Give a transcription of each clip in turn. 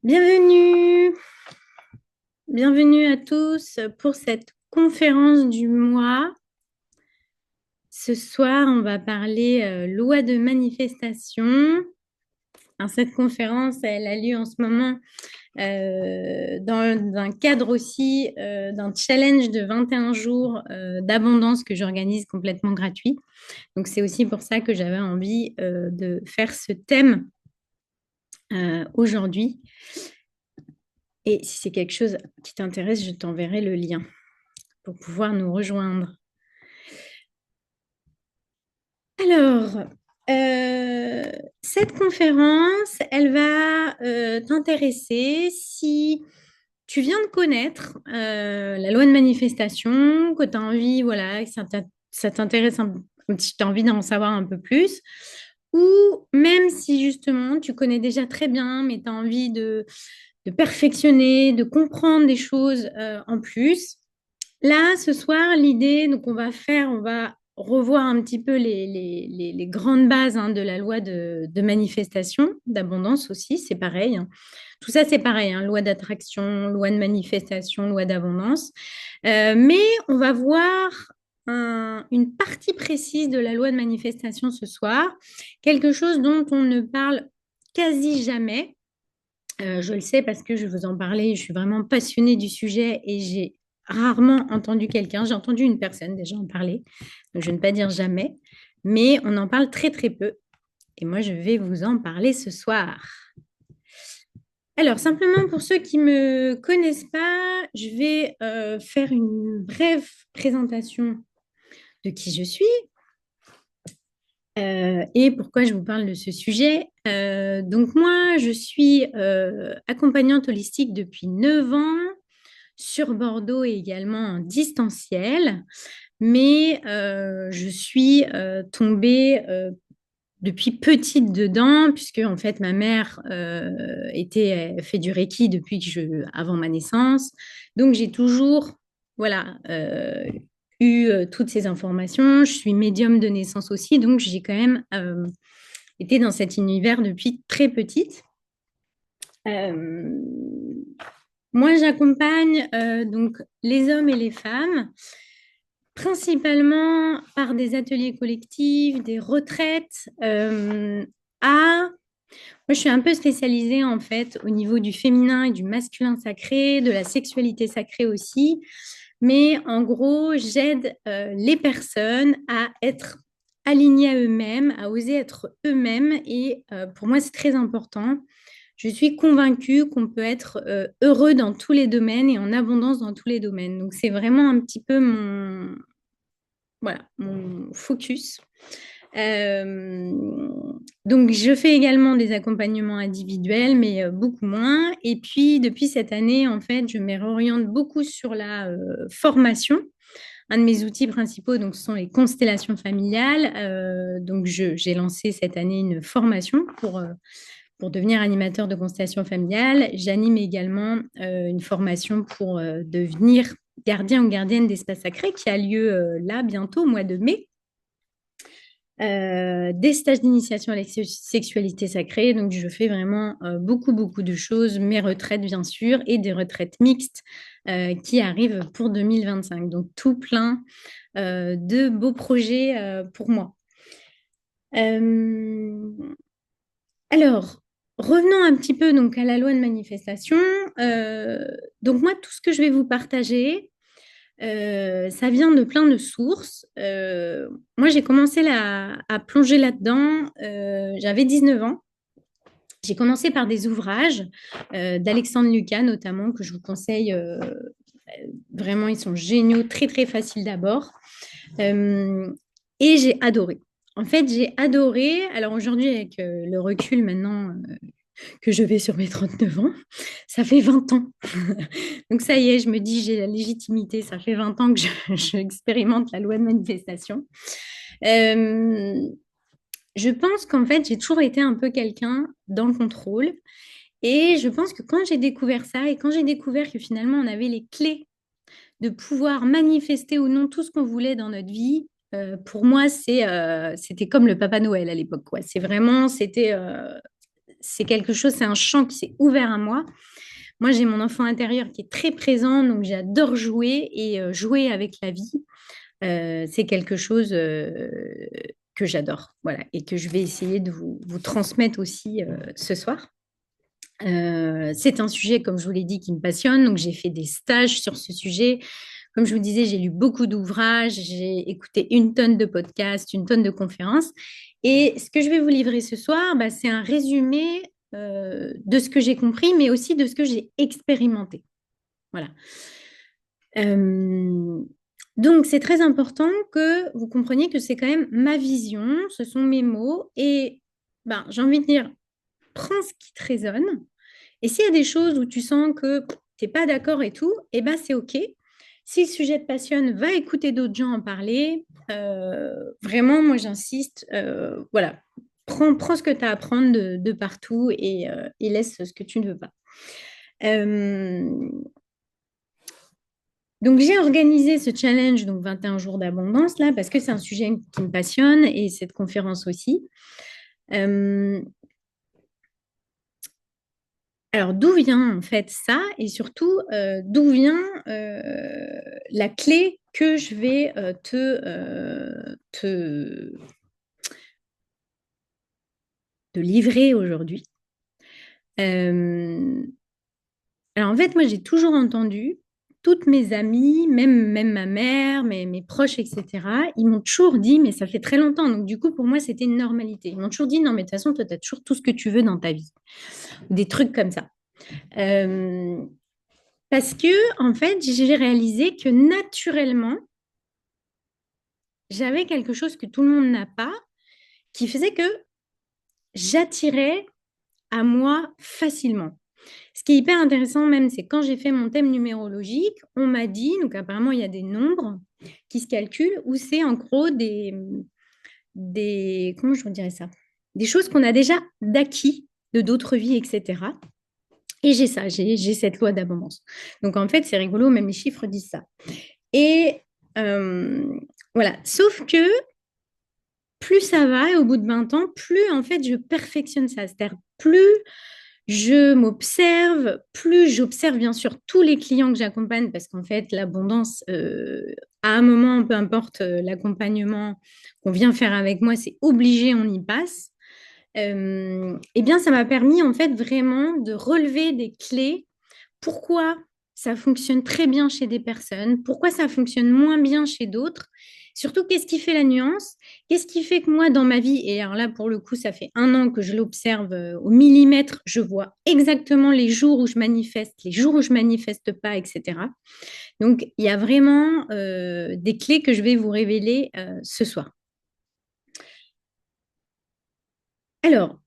Bienvenue, bienvenue à tous pour cette conférence du mois. Ce soir, on va parler loi de manifestation. Alors, cette conférence, elle a lieu en ce moment dans un cadre aussi d'un challenge de 21 jours d'abondance que j'organise complètement gratuit. Donc, c'est aussi pour ça que j'avais envie de faire ce thème aujourd'hui. Et si c'est quelque chose qui t'intéresse, je t'enverrai le lien pour pouvoir nous rejoindre. Alors, euh, cette conférence, elle va t'intéresser si tu viens de connaître la loi de manifestation, que tu as envie, voilà, que ça t'intéresse si tu as envie d'en savoir un peu plus, ou même si justement tu connais déjà très bien, mais tu as envie de perfectionner, de comprendre des choses en plus. Là, ce soir, l'idée, donc on va revoir un petit peu les grandes bases hein, de la loi de manifestation, d'abondance aussi, c'est pareil, hein. Tout ça, c'est pareil, hein, loi d'attraction, loi de manifestation, loi d'abondance. Mais on va voir une partie précise de la loi de manifestation ce soir, quelque chose dont on ne parle quasi jamais. Je le sais parce que je vous en parlais, je suis vraiment passionnée du sujet et j'ai rarement entendu quelqu'un, j'ai entendu une personne déjà en parler, donc je ne vais pas dire jamais, mais on en parle très très peu. Et moi, je vais vous en parler ce soir. Alors, simplement pour ceux qui ne me connaissent pas, je vais faire une brève présentation de qui je suis et pourquoi je vous parle de ce sujet. Donc moi, je suis accompagnante holistique depuis 9 ans sur Bordeaux et également en distanciel. Mais je suis tombée depuis petite dedans, puisque en fait ma mère fait du Reiki avant ma naissance. Donc j'ai toujours voilà, eu toutes ces informations. Je suis médium de naissance aussi, donc j'ai quand même été dans cet univers depuis très petite. Euh, Moi, j'accompagne donc les hommes et les femmes, principalement par des ateliers collectifs, des retraites. Moi, je suis un peu spécialisée en fait au niveau du féminin et du masculin sacré, de la sexualité sacrée aussi. Mais en gros, j'aide les personnes à être alignées à eux-mêmes, à oser être eux-mêmes. Et pour moi, c'est très important. Je suis convaincue qu'on peut être heureux dans tous les domaines et en abondance dans tous les domaines. Donc, c'est vraiment un petit peu mon focus. Euh, donc, je fais également des accompagnements individuels, mais beaucoup moins. Et puis, depuis cette année, en fait, je me réoriente beaucoup sur la formation. Un de mes outils principaux, donc, ce sont les constellations familiales. Donc, j'ai lancé cette année une formation pour devenir animateur de constellation familiale. J'anime également une formation pour devenir gardien ou gardienne d'espace sacré qui a lieu là bientôt au mois de mai. Des stages d'initiation à la sexualité sacrée. Donc, je fais vraiment beaucoup, beaucoup de choses. Mes retraites, bien sûr, et des retraites mixtes qui arrivent pour 2025. Donc, tout plein de beaux projets pour moi. Euh, alors, revenons un petit peu donc à la loi de manifestation. Euh, donc moi, tout ce que je vais vous partager, ça vient de plein de sources. Moi, j'ai commencé à plonger là-dedans. J'avais 19 ans. J'ai commencé par des ouvrages d'Alexandre Lucas notamment que je vous conseille. Vraiment, ils sont géniaux, très très faciles d'abord. Euh, et j'ai adoré. En fait, j'ai adoré. Alors aujourd'hui, avec le recul maintenant que je vais sur mes 39 ans, ça fait 20 ans. Donc ça y est, je me dis, j'ai la légitimité. Ça fait 20 ans que je expérimente la loi de manifestation. Euh, je pense qu'en fait, j'ai toujours été un peu quelqu'un dans le contrôle. Et je pense que quand j'ai découvert ça et quand j'ai découvert que finalement, on avait les clés de pouvoir manifester ou non tout ce qu'on voulait dans notre vie, pour moi, c'était comme le Papa Noël à l'époque, quoi. C'est vraiment, c'était c'est quelque chose, c'est un champ qui s'est ouvert à moi. Moi, j'ai mon enfant intérieur qui est très présent, donc j'adore jouer et jouer avec la vie. C'est quelque chose que j'adore, voilà, et que je vais essayer de vous transmettre aussi ce soir. C'est un sujet, comme je vous l'ai dit, qui me passionne, donc j'ai fait des stages sur ce sujet. Comme je vous disais, j'ai lu beaucoup d'ouvrages, j'ai écouté une tonne de podcasts, une tonne de conférences. Et ce que je vais vous livrer ce soir, bah, c'est un résumé de ce que j'ai compris, mais aussi de ce que j'ai expérimenté. Voilà. Euh, donc, c'est très important que vous compreniez que c'est quand même ma vision, ce sont mes mots. Et ben, j'ai envie de dire, prends ce qui te résonne. Et s'il y a des choses où tu sens que tu n'es pas d'accord et tout, eh ben, c'est OK. Si le sujet te passionne, va écouter d'autres gens en parler. Vraiment, moi, j'insiste. Voilà. Prends ce que tu as à prendre de partout et laisse ce que tu ne veux pas. Euh, donc, j'ai organisé ce challenge, donc 21 jours d'abondance, là, parce que c'est un sujet qui me passionne et cette conférence aussi. Euh, alors, d'où vient en fait ça et surtout, d'où vient la clé que je vais te livrer aujourd'hui. Euh, alors, en fait, moi, j'ai toujours entendu toutes mes amies, même ma mère, mes proches, etc., ils m'ont toujours dit, mais ça fait très longtemps, donc du coup, pour moi, c'était une normalité. Ils m'ont toujours dit, non, mais de toute façon, toi, tu as toujours tout ce que tu veux dans ta vie. Des trucs comme ça. Euh, Parce que, en fait, j'ai réalisé que naturellement, j'avais quelque chose que tout le monde n'a pas, qui faisait que j'attirais à moi facilement. Ce qui est hyper intéressant même, c'est quand j'ai fait mon thème numérologique, on m'a dit, donc apparemment il y a des nombres qui se calculent, où c'est en gros comment je vous dirais ça? Des choses qu'on a déjà d'acquis de d'autres vies, etc. Et j'ai ça, j'ai cette loi d'abondance. Donc en fait, c'est rigolo, même les chiffres disent ça. Et voilà, sauf que plus ça va, et au bout de 20 ans, plus en fait je perfectionne ça. C'est-à-dire plus je m'observe, plus j'observe bien sûr tous les clients que j'accompagne, parce qu'en fait l'abondance, à un moment, peu importe l'accompagnement qu'on vient faire avec moi, c'est obligé, on y passe. Eh bien, ça m'a permis en fait vraiment de relever des clés. Pourquoi ça fonctionne très bien chez des personnes, pourquoi ça fonctionne moins bien chez d'autres. Surtout, qu'est-ce qui fait la nuance? Qu'est-ce qui fait que moi, dans ma vie, et alors là, pour le coup, ça fait 1 an que je l'observe au millimètre, je vois exactement les jours où je manifeste, les jours où je manifeste pas, etc. Donc, il y a vraiment des clés que je vais vous révéler ce soir. Alors,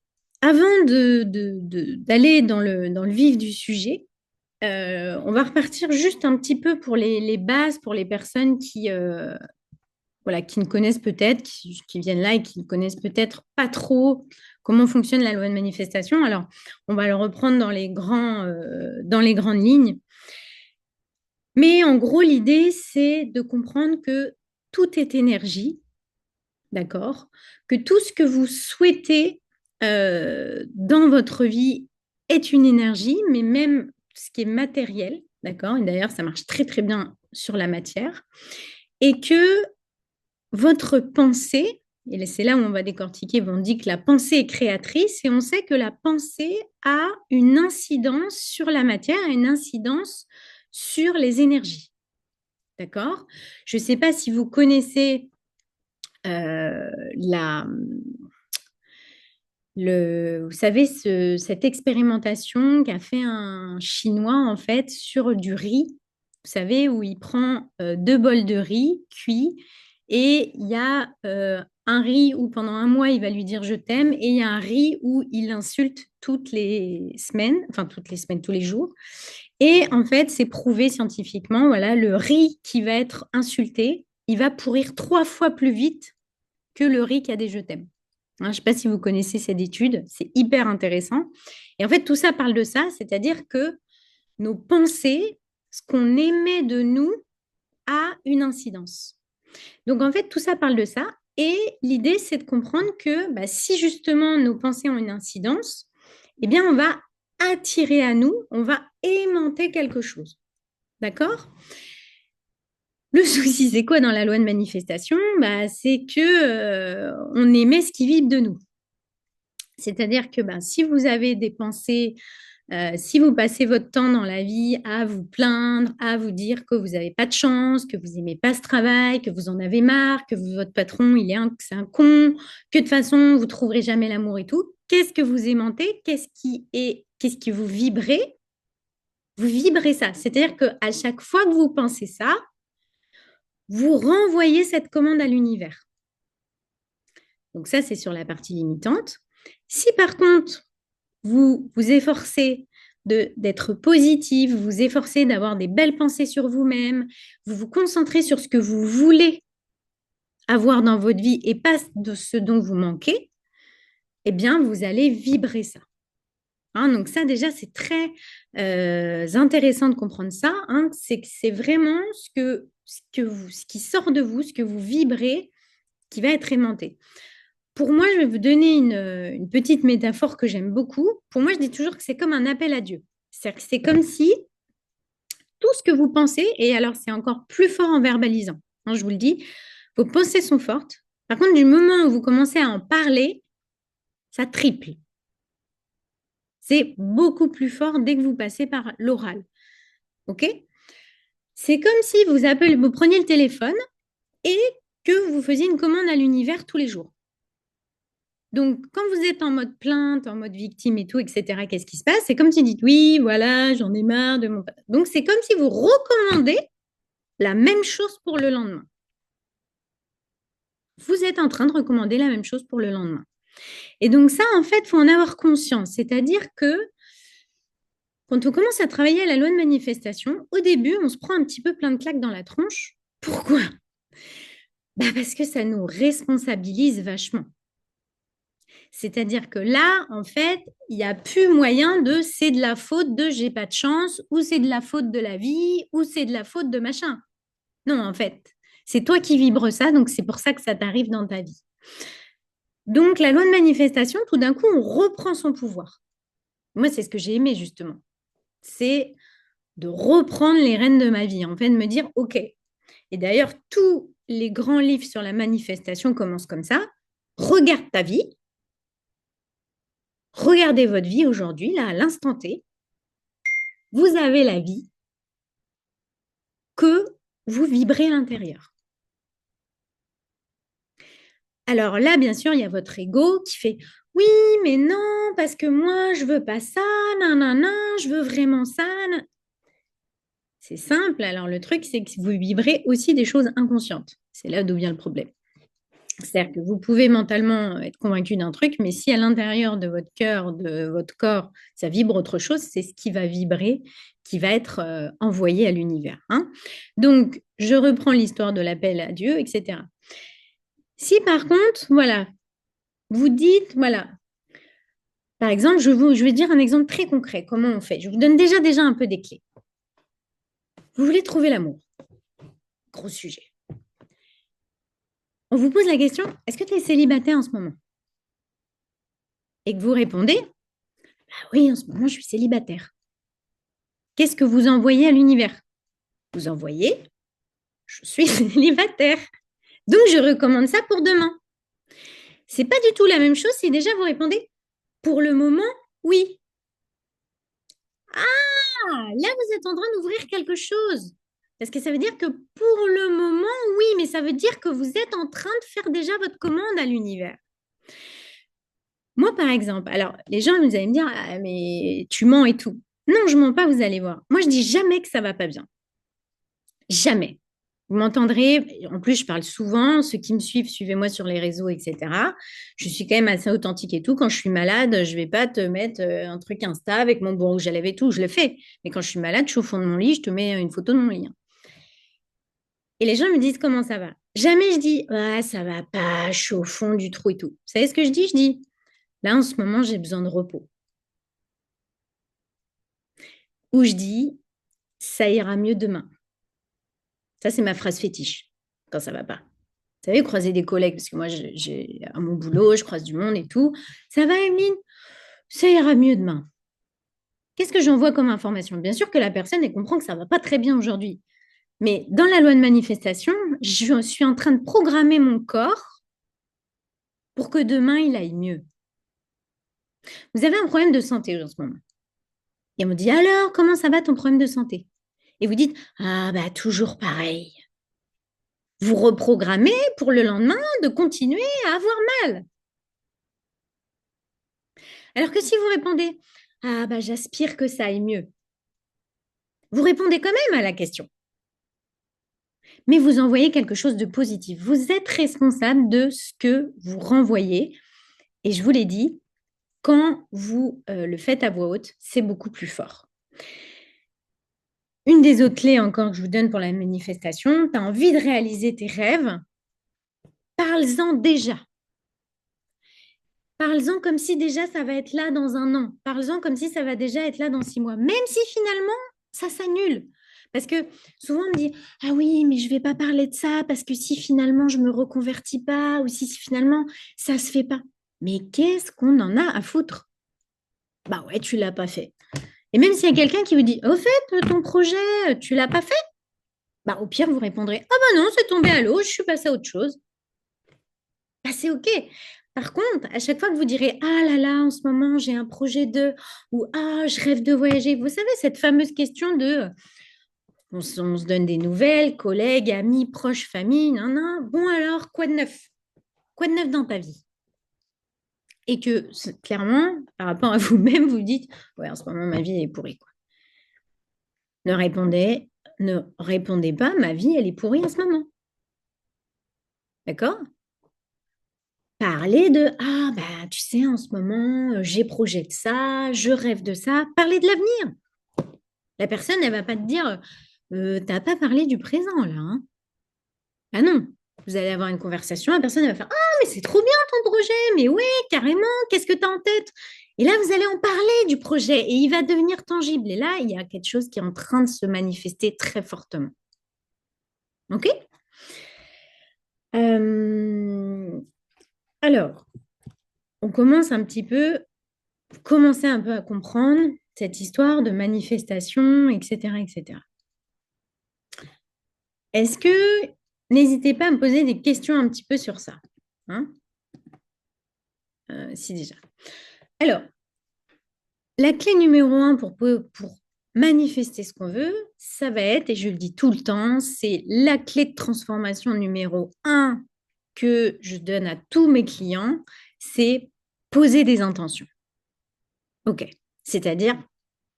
avant d'aller dans le vif du sujet, on va repartir juste un petit peu pour les bases, pour les personnes voilà, qui ne connaissent peut-être, qui viennent là et qui ne connaissent peut-être pas trop comment fonctionne la loi de manifestation. Alors, on va le reprendre dans les grandes lignes. Mais en gros, l'idée, c'est de comprendre que tout est énergie, d'accord? Que tout ce que vous souhaitez dans votre vie est une énergie, mais même ce qui est matériel, d'accord? Et d'ailleurs, ça marche très très bien sur la matière. Et que votre pensée, et c'est là où on va décortiquer, on dit que la pensée est créatrice, et on sait que la pensée a une incidence sur la matière, une incidence sur les énergies. D'accord? Je ne sais pas si vous connaissez euh, la, vous savez, cette expérimentation qu'a fait un Chinois en fait sur du riz. Vous savez, où il prend 2 bols de riz cuit et il y a un riz où pendant un mois il va lui dire je t'aime et il y a un riz où il l'insulte toutes les semaines, enfin toutes les semaines, tous les jours. Et en fait, c'est prouvé scientifiquement, voilà, le riz qui va être insulté, il va pourrir 3 fois plus vite que le riz qui a des je t'aime. Je ne sais pas si vous connaissez cette étude, c'est hyper intéressant. Et en fait, tout ça parle de ça, c'est-à-dire que nos pensées, ce qu'on émet de nous, a une incidence. Donc en fait, tout ça parle de ça. Et l'idée, c'est de comprendre que bah, si justement nos pensées ont une incidence, eh bien, on va attirer à nous, on va aimanter quelque chose. D'accord? Le souci, c'est quoi dans la loi de manifestation? Bah, c'est que on émet ce qui vibre de nous. C'est-à-dire que bah, si vous avez des pensées, si vous passez votre temps dans la vie à vous plaindre, à vous dire que vous n'avez pas de chance, que vous n'aimez pas ce travail, que vous en avez marre, que votre patron, c'est un con, que de toute façon, vous ne trouverez jamais l'amour et tout, qu'est-ce que vous aimantez? Qu'est-ce qui vous vibrez? Vous vibrez ça. C'est-à-dire qu'à chaque fois que vous pensez ça, vous renvoyez cette commande à l'univers. Donc ça, c'est sur la partie limitante. Si par contre, vous vous efforcez d'être positif, vous vous efforcez d'avoir des belles pensées sur vous-même, vous vous concentrez sur ce que vous voulez avoir dans votre vie et pas de ce dont vous manquez, eh bien, vous allez vibrer ça. Hein, donc ça, déjà, c'est très intéressant de comprendre ça. Hein, c'est que c'est vraiment ce qui sort de vous, ce que vous vibrez, qui va être aimanté. Pour moi, je vais vous donner une petite métaphore que j'aime beaucoup. Pour moi, je dis toujours que c'est comme un appel à Dieu. C'est-à-dire que c'est comme si tout ce que vous pensez, et alors c'est encore plus fort en verbalisant, hein, je vous le dis, vos pensées sont fortes. Par contre, du moment où vous commencez à en parler, ça triple. C'est beaucoup plus fort dès que vous passez par l'oral. OK? C'est comme si vous preniez le téléphone et que vous faisiez une commande à l'univers tous les jours. Donc, quand vous êtes en mode plainte, en mode victime et tout, etc., qu'est-ce qui se passe? C'est comme si vous dites, oui, voilà, j'en ai marre de mon... Donc, c'est comme si vous recommandez la même chose pour le lendemain. Vous êtes en train de recommander la même chose pour le lendemain. Et donc ça, en fait, il faut en avoir conscience. C'est-à-dire que quand on commence à travailler à la loi de manifestation, au début, on se prend un petit peu plein de claques dans la tronche. Pourquoi? Bah parce que ça nous responsabilise vachement. C'est-à-dire que là, en fait, il n'y a plus moyen de c'est de la faute de j'ai pas de chance, ou c'est de la faute de la vie, ou c'est de la faute de machin. Non, en fait, c'est toi qui vibres ça, donc c'est pour ça que ça t'arrive dans ta vie. Donc, la loi de manifestation, tout d'un coup, on reprend son pouvoir. Moi, c'est ce que j'ai aimé, justement. C'est de reprendre les rênes de ma vie, en fait, de me dire, OK. Et d'ailleurs, tous les grands livres sur la manifestation commencent comme ça. Regarde ta vie. Regardez votre vie aujourd'hui, là, à l'instant T. Vous avez la vie que vous vibrez à l'intérieur. Alors là, bien sûr, il y a votre ego qui fait oui, mais non, parce que moi, je veux pas ça, nanana, je veux vraiment ça. C'est simple. Alors le truc, c'est que vous vibrez aussi des choses inconscientes. C'est là d'où vient le problème. C'est-à-dire que vous pouvez mentalement être convaincu d'un truc, mais si à l'intérieur de votre cœur, de votre corps, ça vibre autre chose, c'est ce qui va vibrer, qui va être envoyé à l'univers. Hein. Donc, je reprends l'histoire de l'appel à Dieu, etc. Si par contre, voilà, vous dites, voilà, par exemple, je vais dire un exemple très concret. Comment on fait? Je vous donne déjà un peu des clés. Vous voulez trouver l'amour. Gros sujet. On vous pose la question, est-ce que tu es célibataire en ce moment? Et que vous répondez, ah oui, en ce moment, je suis célibataire. Qu'est-ce que vous envoyez à l'univers? Vous envoyez, je suis célibataire. Donc, je recommande ça pour demain. C'est pas du tout la même chose si déjà vous répondez, pour le moment, oui. Ah, là, vous êtes en train d'ouvrir quelque chose. Parce que ça veut dire que pour le moment, oui, mais ça veut dire que vous êtes en train de faire déjà votre commande à l'univers. Moi, par exemple, alors les gens, vous allez me dire, ah, mais tu mens et tout. Non, je mens pas, vous allez voir. Moi, je dis jamais que ça va pas bien. Jamais. Vous m'entendrez, en plus, je parle souvent, ceux qui me suivent, suivez-moi sur les réseaux, etc. Je suis quand même assez authentique et tout. Quand je suis malade, je vais pas te mettre un truc Insta avec mon bon rouge à lèvres et tout, je le fais. Mais quand je suis malade, je suis au fond de mon lit, je te mets une photo de mon lit. Et les gens me disent comment ça va. Jamais je dis, ah, ça va pas, je suis au fond du trou et tout. Vous savez ce que je dis? Je dis, là, en ce moment, j'ai besoin de repos. Ou je dis, ça ira mieux demain. Ça, c'est ma phrase fétiche quand ça va pas. Vous savez, croiser des collègues, parce que moi, j'ai à mon boulot, je croise du monde et tout. Ça va, Emeline? ça ira mieux demain. Qu'est-ce que j'envoie comme information? Bien sûr que la personne, elle comprend que ça ne va pas très bien aujourd'hui. Mais dans la loi de manifestation, je suis en train de programmer mon corps pour que demain, il aille mieux. Vous avez un problème de santé en ce moment. Et on me dit, alors, comment ça va ton problème de santé? Et vous dites, ah bah toujours pareil. Vous reprogrammez pour le lendemain de continuer à avoir mal. Alors que si vous répondez, ah bah j'aspire que ça aille mieux, vous répondez quand même à la question. Mais vous envoyez quelque chose de positif. Vous êtes responsable de ce que vous renvoyez. Et je vous l'ai dit, quand vous le faites à voix haute, c'est beaucoup plus fort. Une des autres clés encore que je vous donne pour la manifestation, tu as envie de réaliser tes rêves, parle-en déjà. Parle-en comme si déjà ça va être là dans un an. Parle-en comme si ça va déjà être là dans 6 mois. Même si finalement, ça s'annule. Parce que souvent on me dit, ah oui, mais je ne vais pas parler de ça parce que si finalement je ne me reconvertis pas ou si finalement ça ne se fait pas. Mais qu'est-ce qu'on en a à foutre? Bah ouais, tu ne l'as pas fait. Et même s'il y a quelqu'un qui vous dit, au fait, ton projet, tu ne l'as pas fait? Bah au pire, vous répondrez, ah bah non, c'est tombé à l'eau, je suis passée à autre chose. Bah, c'est OK. Par contre, à chaque fois que vous direz ah là là, en ce moment, j'ai un projet de ou ah, je rêve de voyager, vous savez, cette fameuse question de on se donne des nouvelles, collègues, amis, proches, famille, non, non. Bon, alors, quoi de neuf? Quoi de neuf dans ta vie? Et que clairement, par rapport à vous-même, vous dites ouais, en ce moment, ma vie est pourrie, quoi. Ne répondez, ne répondez pas, ma vie, elle est pourrie en ce moment. D'accord? Parler de ah bah tu sais en ce moment j'ai projet de ça, je rêve de ça, parler de l'avenir. La personne elle va pas te dire t'as pas parlé du présent là hein. Ah non, vous allez avoir une conversation, la personne elle va faire ah mais c'est trop bien ton projet, mais ouais carrément, qu'est-ce que tu as en tête? Et là vous allez en parler du projet et il va devenir tangible et là il y a quelque chose qui est en train de se manifester très fortement. OK? Euh, alors, on commence un petit peu commencer un peu à comprendre cette histoire de manifestation, etc., etc. Est-ce que, n'hésitez pas à me poser des questions un petit peu sur ça, hein. Si déjà. Alors, la clé numéro un pour manifester ce qu'on veut, ça va être, et je le dis tout le temps, c'est la clé de transformation numéro un que je donne à tous mes clients, c'est poser des intentions. OK. C'est-à-dire,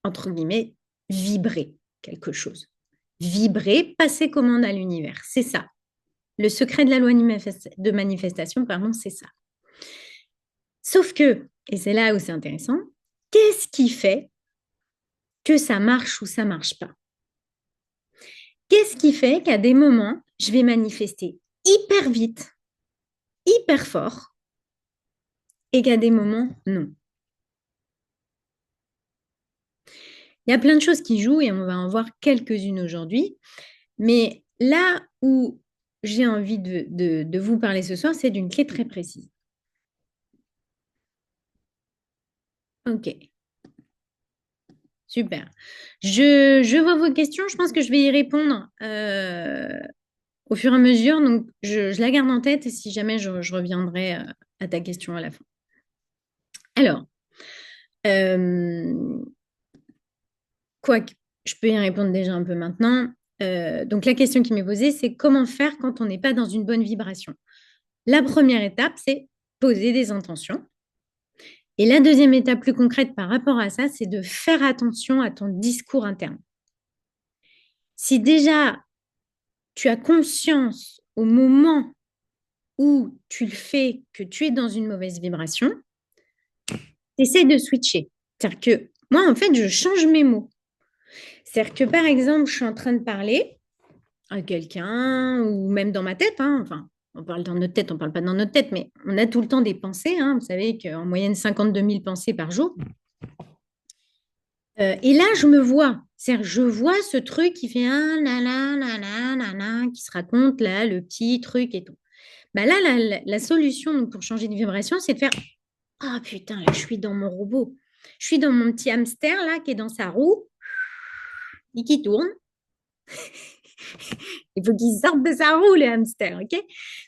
entre guillemets, vibrer quelque chose. Vibrer, passer commande à l'univers. C'est ça. Le secret de la loi de manifestation, pardon, c'est ça. Sauf que, et c'est là où c'est intéressant, qu'est-ce qui fait que ça marche ou ça marche pas? Qu'est-ce qui fait qu'à des moments, je vais manifester hyper vite, hyper fort, et qu'à des moments, non? Il y a plein de choses qui jouent et on va en voir quelques-unes aujourd'hui. Mais là où j'ai envie de vous parler ce soir, c'est d'une clé très précise. OK, super. Je vois vos questions. Je pense que je vais y répondre au fur et à mesure. Donc, je la garde en tête et si jamais je reviendrai à ta question à la fin. Alors, euh, quoique, je peux y répondre déjà un peu maintenant. Donc, la question qui m'est posée, c'est comment faire quand on n'est pas dans une bonne vibration? La première étape, c'est poser des intentions. Et la deuxième étape plus concrète par rapport à ça, c'est de faire attention à ton discours interne. Si déjà tu as conscience au moment où tu le fais que tu es dans une mauvaise vibration, essaie de switcher. C'est-à-dire que moi, en fait, je change mes mots. C'est-à-dire que par exemple, je suis en train de parler à quelqu'un ou même dans ma tête, hein, enfin, on parle dans notre tête, on ne parle pas dans notre tête, mais on a tout le temps des pensées. Hein, vous savez qu'en moyenne, 52 000 pensées par jour. Et là, je me vois. C'est-à-dire, je vois ce truc qui fait un la, qui se raconte là, le petit truc et tout. Bah là, la solution donc, pour changer de vibration, c'est de faire ah putain, là, je suis dans mon robot. Je suis dans mon petit hamster là qui est dans sa roue et qui tourne. Il faut qu'il sorte de sa roue, le hamster, ok?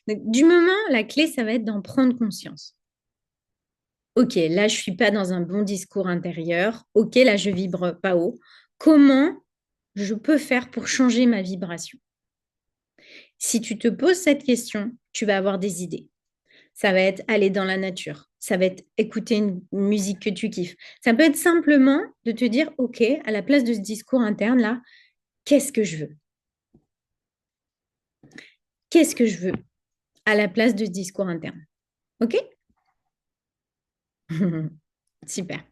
Donc, du moment, la clé, ça va être d'en prendre conscience. Ok, là, je suis pas dans un bon discours intérieur. Ok, là, je vibre pas haut. Comment je peux faire pour changer ma vibration? Si tu te poses cette question, tu vas avoir des idées. Ça va être aller dans la nature. Ça va être écouter une musique que tu kiffes. Ça peut être simplement de te dire, OK, à la place de ce discours interne là, qu'est-ce que je veux? Qu'est-ce que je veux à la place de ce discours interne? OK? Super.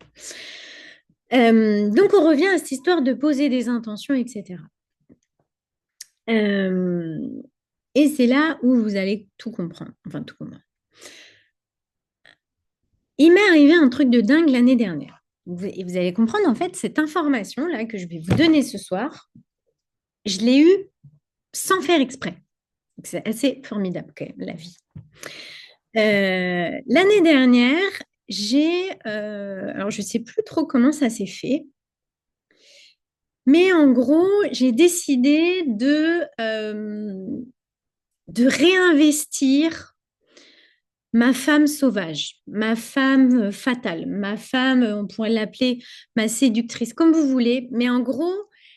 Donc, on revient à cette histoire de poser des intentions, etc. Euh, et c'est là où vous allez tout comprendre. Enfin, tout comprendre. Il m'est arrivé un truc de dingue l'année dernière. Et vous allez comprendre, en fait, cette information-là que je vais vous donner ce soir, je l'ai eue sans faire exprès. C'est assez formidable, quand même, la vie. L'année dernière, alors je ne sais plus trop comment ça s'est fait, mais en gros, j'ai décidé de réinvestir ma femme sauvage, ma femme fatale, ma femme, on pourrait l'appeler ma séductrice, comme vous voulez. Mais en gros,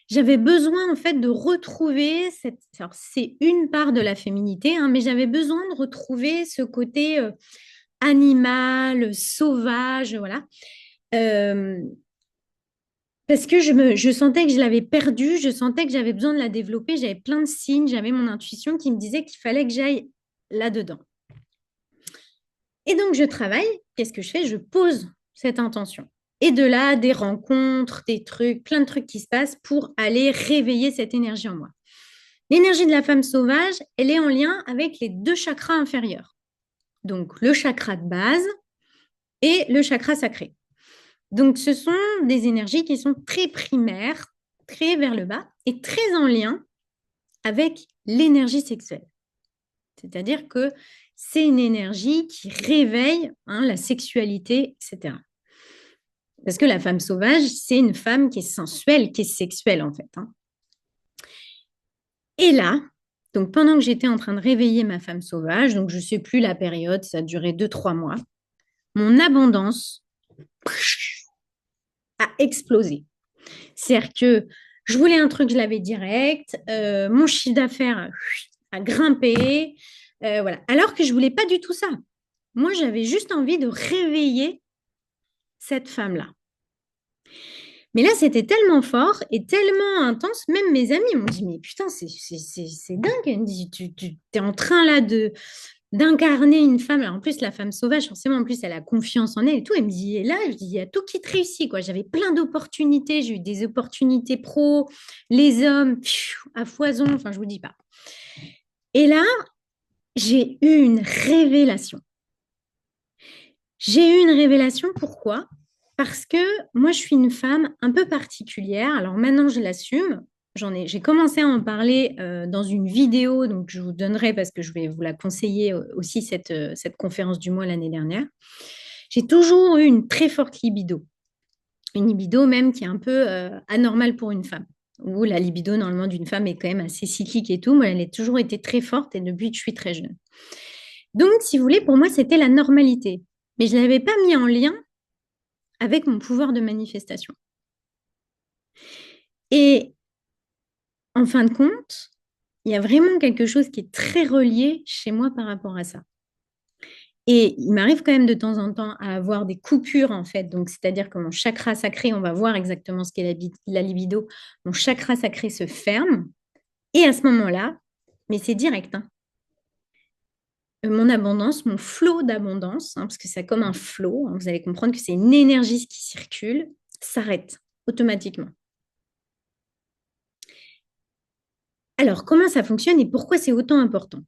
j'avais besoin en fait de retrouver cette. Alors, c'est une part de la féminité, hein, mais j'avais besoin de retrouver ce côté animal, sauvage, voilà. Euh, Parce que je sentais que je l'avais perdue, je sentais que j'avais besoin de la développer, j'avais plein de signes, j'avais mon intuition qui me disait qu'il fallait que j'aille là-dedans. Et donc, je travaille. Qu'est-ce que je fais? Je pose cette intention. Et de là, des rencontres, des trucs, plein de trucs qui se passent pour aller réveiller cette énergie en moi. L'énergie de la femme sauvage, elle est en lien avec les deux chakras inférieurs. Donc, le chakra de base et le chakra sacré. Donc, ce sont des énergies qui sont très primaires, très vers le bas et très en lien avec l'énergie sexuelle. C'est-à-dire que c'est une énergie qui réveille la sexualité, etc. Parce que la femme sauvage, c'est une femme qui est sensuelle, qui est sexuelle en fait. Et là, donc pendant que j'étais en train de réveiller ma femme sauvage, donc je ne sais plus la période, ça a duré 2, 3 mois, mon abondance a explosé. C'est-à-dire que je voulais un truc, je l'avais direct, mon chiffre d'affaires a grimpé, voilà. Alors que je ne voulais pas du tout ça. Moi, j'avais juste envie de réveiller cette femme-là. Mais là, c'était tellement fort et tellement intense, même mes amis m'ont dit, mais putain, c'est dingue. Elle me dit, tu es en train là d'incarner une femme. Alors, en plus, la femme sauvage, forcément, en plus, elle a confiance en elle et tout. Elle me dit, et là, je dis, il y a tout qui te réussit, quoi. J'avais plein d'opportunités. J'ai eu des opportunités pro, les hommes, à foison. Enfin, je vous dis pas. Et là, j'ai eu une révélation. J'ai eu une révélation, pourquoi? Parce que moi, je suis une femme un peu particulière. Alors maintenant, je l'assume. J'ai commencé à en parler dans une vidéo, donc je vous donnerai parce que je vais vous la conseiller aussi, cette conférence du mois l'année dernière. J'ai toujours eu une très forte libido. Une libido même qui est un peu anormale pour une femme. Où la libido, normalement, d'une femme est quand même assez cyclique et tout. Moi, elle a toujours été très forte et depuis que je suis très jeune. Donc, si vous voulez, pour moi, c'était la normalité. Mais je ne l'avais pas mis en lien avec mon pouvoir de manifestation. Et en fin de compte, il y a vraiment quelque chose qui est très relié chez moi par rapport à ça. Et il m'arrive quand même de temps en temps à avoir des coupures, en fait. Donc, c'est-à-dire que mon chakra sacré, on va voir exactement ce qu'est la libido, mon chakra sacré se ferme. Et à ce moment-là, mais c'est direct, hein, mon abondance, mon flot d'abondance, parce que c'est comme un flot, vous allez comprendre que c'est une énergie qui circule, s'arrête automatiquement. Alors, comment ça fonctionne et pourquoi c'est autant important?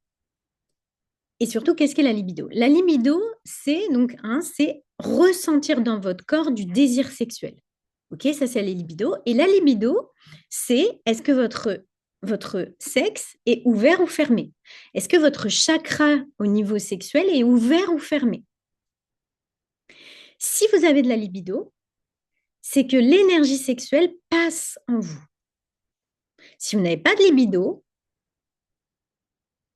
Et surtout, qu'est-ce qu'est la libido? La libido, c'est donc c'est ressentir dans votre corps du désir sexuel. Ok, ça c'est la libido. Et la libido, c'est est-ce que votre sexe est ouvert ou fermé? Est-ce que votre chakra au niveau sexuel est ouvert ou fermé? Si vous avez de la libido, c'est que l'énergie sexuelle passe en vous. Si vous n'avez pas de libido,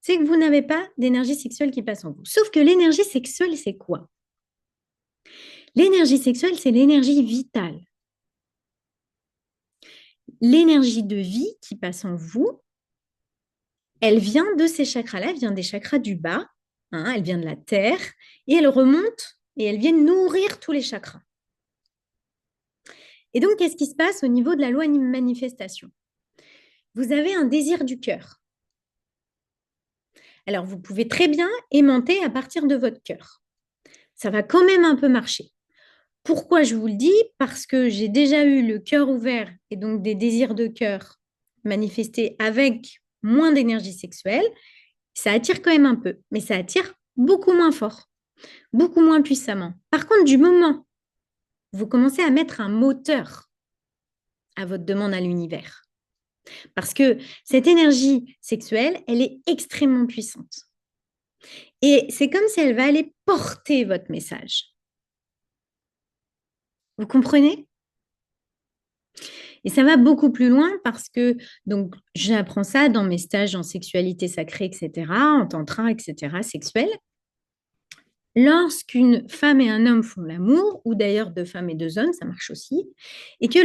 c'est que vous n'avez pas d'énergie sexuelle qui passe en vous. Sauf que l'énergie sexuelle, c'est quoi? L'énergie sexuelle, c'est l'énergie vitale. L'énergie de vie qui passe en vous, elle vient de ces chakras-là, elle vient des chakras du bas, hein, elle vient de la terre, et elle remonte et elle vient nourrir tous les chakras. Et donc, qu'est-ce qui se passe au niveau de la loi de manifestation? Vous avez un désir du cœur. Alors, vous pouvez très bien aimanter à partir de votre cœur. Ça va quand même un peu marcher. Pourquoi je vous le dis? Parce que j'ai déjà eu le cœur ouvert et donc des désirs de cœur manifestés avec moins d'énergie sexuelle. Ça attire quand même un peu, mais ça attire beaucoup moins fort, beaucoup moins puissamment. Par contre, du moment où vous commencez à mettre un moteur à votre demande à l'univers, parce que cette énergie sexuelle, elle est extrêmement puissante. Et c'est comme si elle va aller porter votre message. Vous comprenez? Et ça va beaucoup plus loin parce que donc j'apprends ça dans mes stages en sexualité sacrée, etc., en tantra, etc., sexuel. Lorsqu'une femme et un homme font l'amour, ou d'ailleurs deux femmes et deux hommes, ça marche aussi, et que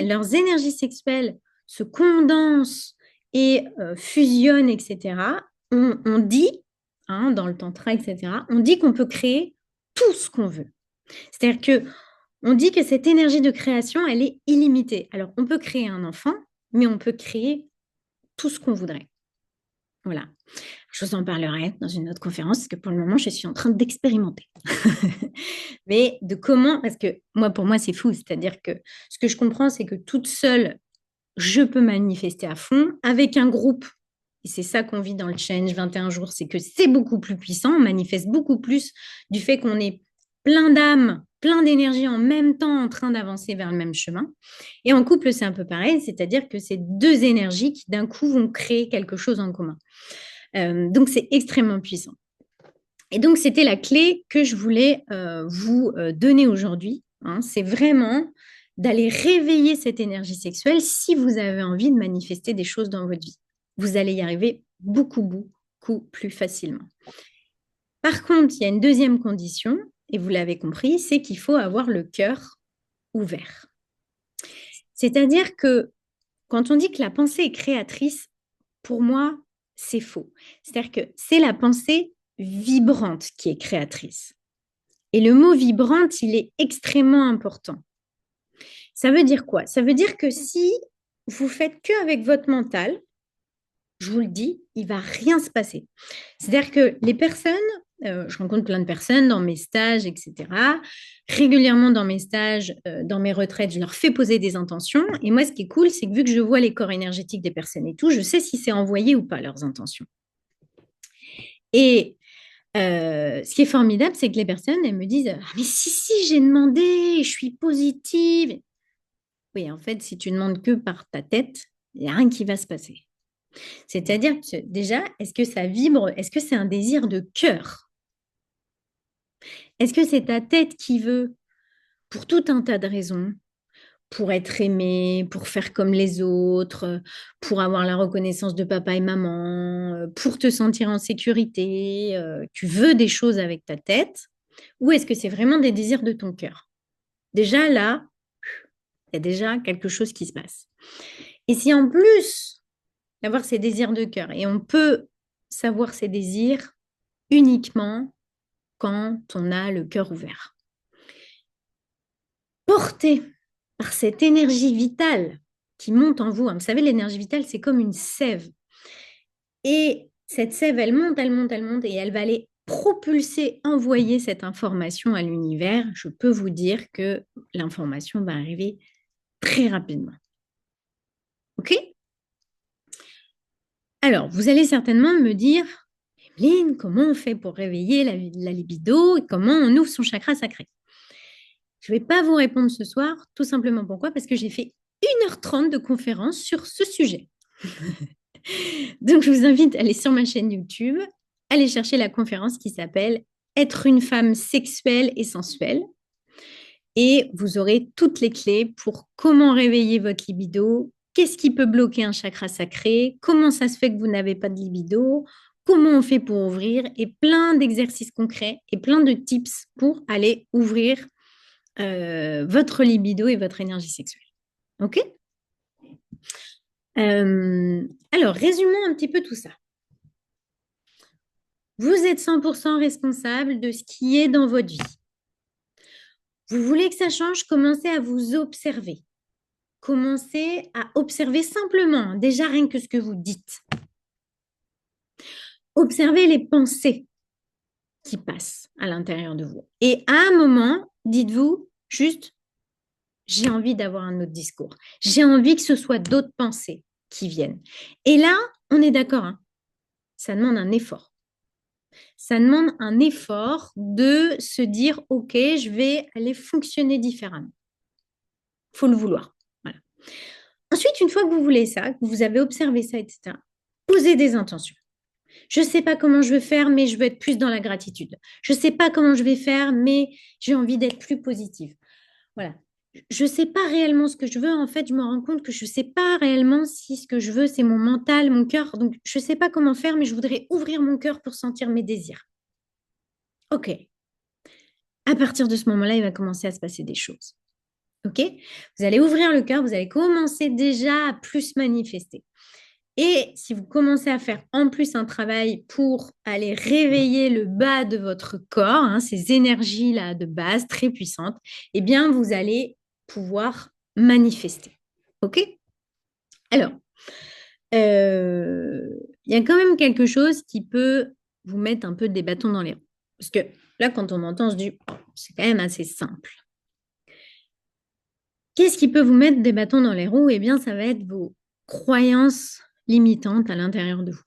leurs énergies sexuelles se condensent et fusionnent, etc., on dit, hein, dans le tantra, etc., on dit qu'on peut créer tout ce qu'on veut. C'est-à-dire que on dit que cette énergie de création, elle est illimitée. Alors, on peut créer un enfant, mais on peut créer tout ce qu'on voudrait. Voilà. Je vous en parlerai dans une autre conférence, parce que pour le moment, je suis en train d'expérimenter. Mais de comment, parce que moi, pour moi, c'est fou. C'est-à-dire que ce que je comprends, c'est que toute seule, je peux manifester à fond avec un groupe. Et c'est ça qu'on vit dans le challenge 21 jours, c'est que c'est beaucoup plus puissant, on manifeste beaucoup plus du fait qu'on est plein d'âme, plein d'énergie en même temps en train d'avancer vers le même chemin. Et en couple, c'est un peu pareil, c'est-à-dire que c'est deux énergies qui d'un coup vont créer quelque chose en commun. Donc c'est extrêmement puissant. Et donc c'était la clé que je voulais vous donner aujourd'hui, hein. C'est vraiment d'aller réveiller cette énergie sexuelle si vous avez envie de manifester des choses dans votre vie. Vous allez y arriver beaucoup, beaucoup plus facilement. Par contre, il y a une deuxième condition, et vous l'avez compris, c'est qu'il faut avoir le cœur ouvert. C'est-à-dire que quand on dit que la pensée est créatrice, pour moi, c'est faux. C'est-à-dire que c'est la pensée vibrante qui est créatrice. Et le mot vibrante, il est extrêmement important. Ça veut dire quoi? Ça veut dire que si vous faites que avec votre mental, je vous le dis, il va rien se passer. C'est-à-dire que les personnes, je rencontre plein de personnes dans mes stages, etc. Régulièrement dans mes stages, dans mes retraites, je leur fais poser des intentions. Et moi, ce qui est cool, c'est que vu que je vois les corps énergétiques des personnes et tout, je sais si c'est envoyé ou pas leurs intentions. Et ce qui est formidable, c'est que les personnes, elles me disent, ah, mais si, j'ai demandé, je suis positive. Oui, en fait, si tu demandes que par ta tête, il n'y a rien qui va se passer. C'est-à-dire que déjà, est-ce que ça vibre? Est-ce que c'est un désir de cœur? Est-ce que c'est ta tête qui veut, pour tout un tas de raisons, pour être aimé, pour faire comme les autres, pour avoir la reconnaissance de papa et maman, pour te sentir en sécurité, tu veux des choses avec ta tête, ou est-ce que c'est vraiment des désirs de ton cœur? Déjà là, il y a déjà quelque chose qui se passe. Et si en plus d'avoir ces désirs de cœur, et on peut savoir ces désirs uniquement quand on a le cœur ouvert. Porté par cette énergie vitale qui monte en vous, hein. Vous savez, l'énergie vitale, c'est comme une sève. Et cette sève, elle monte, elle monte, elle monte, et elle va aller propulser, envoyer cette information à l'univers. Je peux vous dire que l'information va arriver très rapidement. OK? Alors, vous allez certainement me dire, Evelyne, comment on fait pour réveiller la libido et comment on ouvre son chakra sacré? Je ne vais pas vous répondre ce soir, tout simplement pourquoi? Parce que j'ai fait 1h30 de conférence sur ce sujet. Donc, je vous invite à aller sur ma chaîne YouTube, aller chercher la conférence qui s'appelle Être une femme sexuelle et sensuelle. et vous aurez toutes les clés pour comment réveiller votre libido, qu'est-ce qui peut bloquer un chakra sacré, comment ça se fait que vous n'avez pas de libido, comment on fait pour ouvrir et plein d'exercices concrets et plein de tips pour aller ouvrir votre libido et votre énergie sexuelle. OK? Alors, résumons un petit peu tout ça. Vous êtes 100% responsable de ce qui est dans votre vie. Vous voulez que ça change, commencez à vous observer. Commencez à observer simplement, déjà rien que ce que vous dites. Observez les pensées qui passent à l'intérieur de vous. Et à un moment, dites-vous juste, j'ai envie d'avoir un autre discours. J'ai envie que ce soit d'autres pensées qui viennent. Et là, on est d'accord, hein, ça demande un effort. Ça demande un effort de se dire, OK, je vais aller fonctionner différemment. Il faut le vouloir. Voilà. Ensuite, une fois que vous voulez ça, que vous avez observé ça, etc., posez des intentions. Je ne sais pas comment je vais faire, mais je veux être plus dans la gratitude. Je ne sais pas comment je vais faire, mais j'ai envie d'être plus positive. Voilà. Je ne sais pas réellement ce que je veux. En fait, je me rends compte que je ne sais pas réellement si ce que je veux, c'est mon mental, mon cœur. Donc, je ne sais pas comment faire, mais je voudrais ouvrir mon cœur pour sentir mes désirs. OK. À partir de ce moment-là, il va commencer à se passer des choses. OK? Vous allez ouvrir le cœur, vous allez commencer déjà à plus manifester. Et si vous commencez à faire en plus un travail pour aller réveiller le bas de votre corps, hein, ces énergies-là de base très puissantes, eh bien, vous allez pouvoir manifester. OK? Alors, il y a quand même quelque chose qui peut vous mettre un peu des bâtons dans les roues. Parce que là, quand on m'entend, je dis, oh, c'est quand même assez simple. Qu'est-ce qui peut vous mettre des bâtons dans les roues? Eh bien, ça va être vos croyances limitantes à l'intérieur de vous.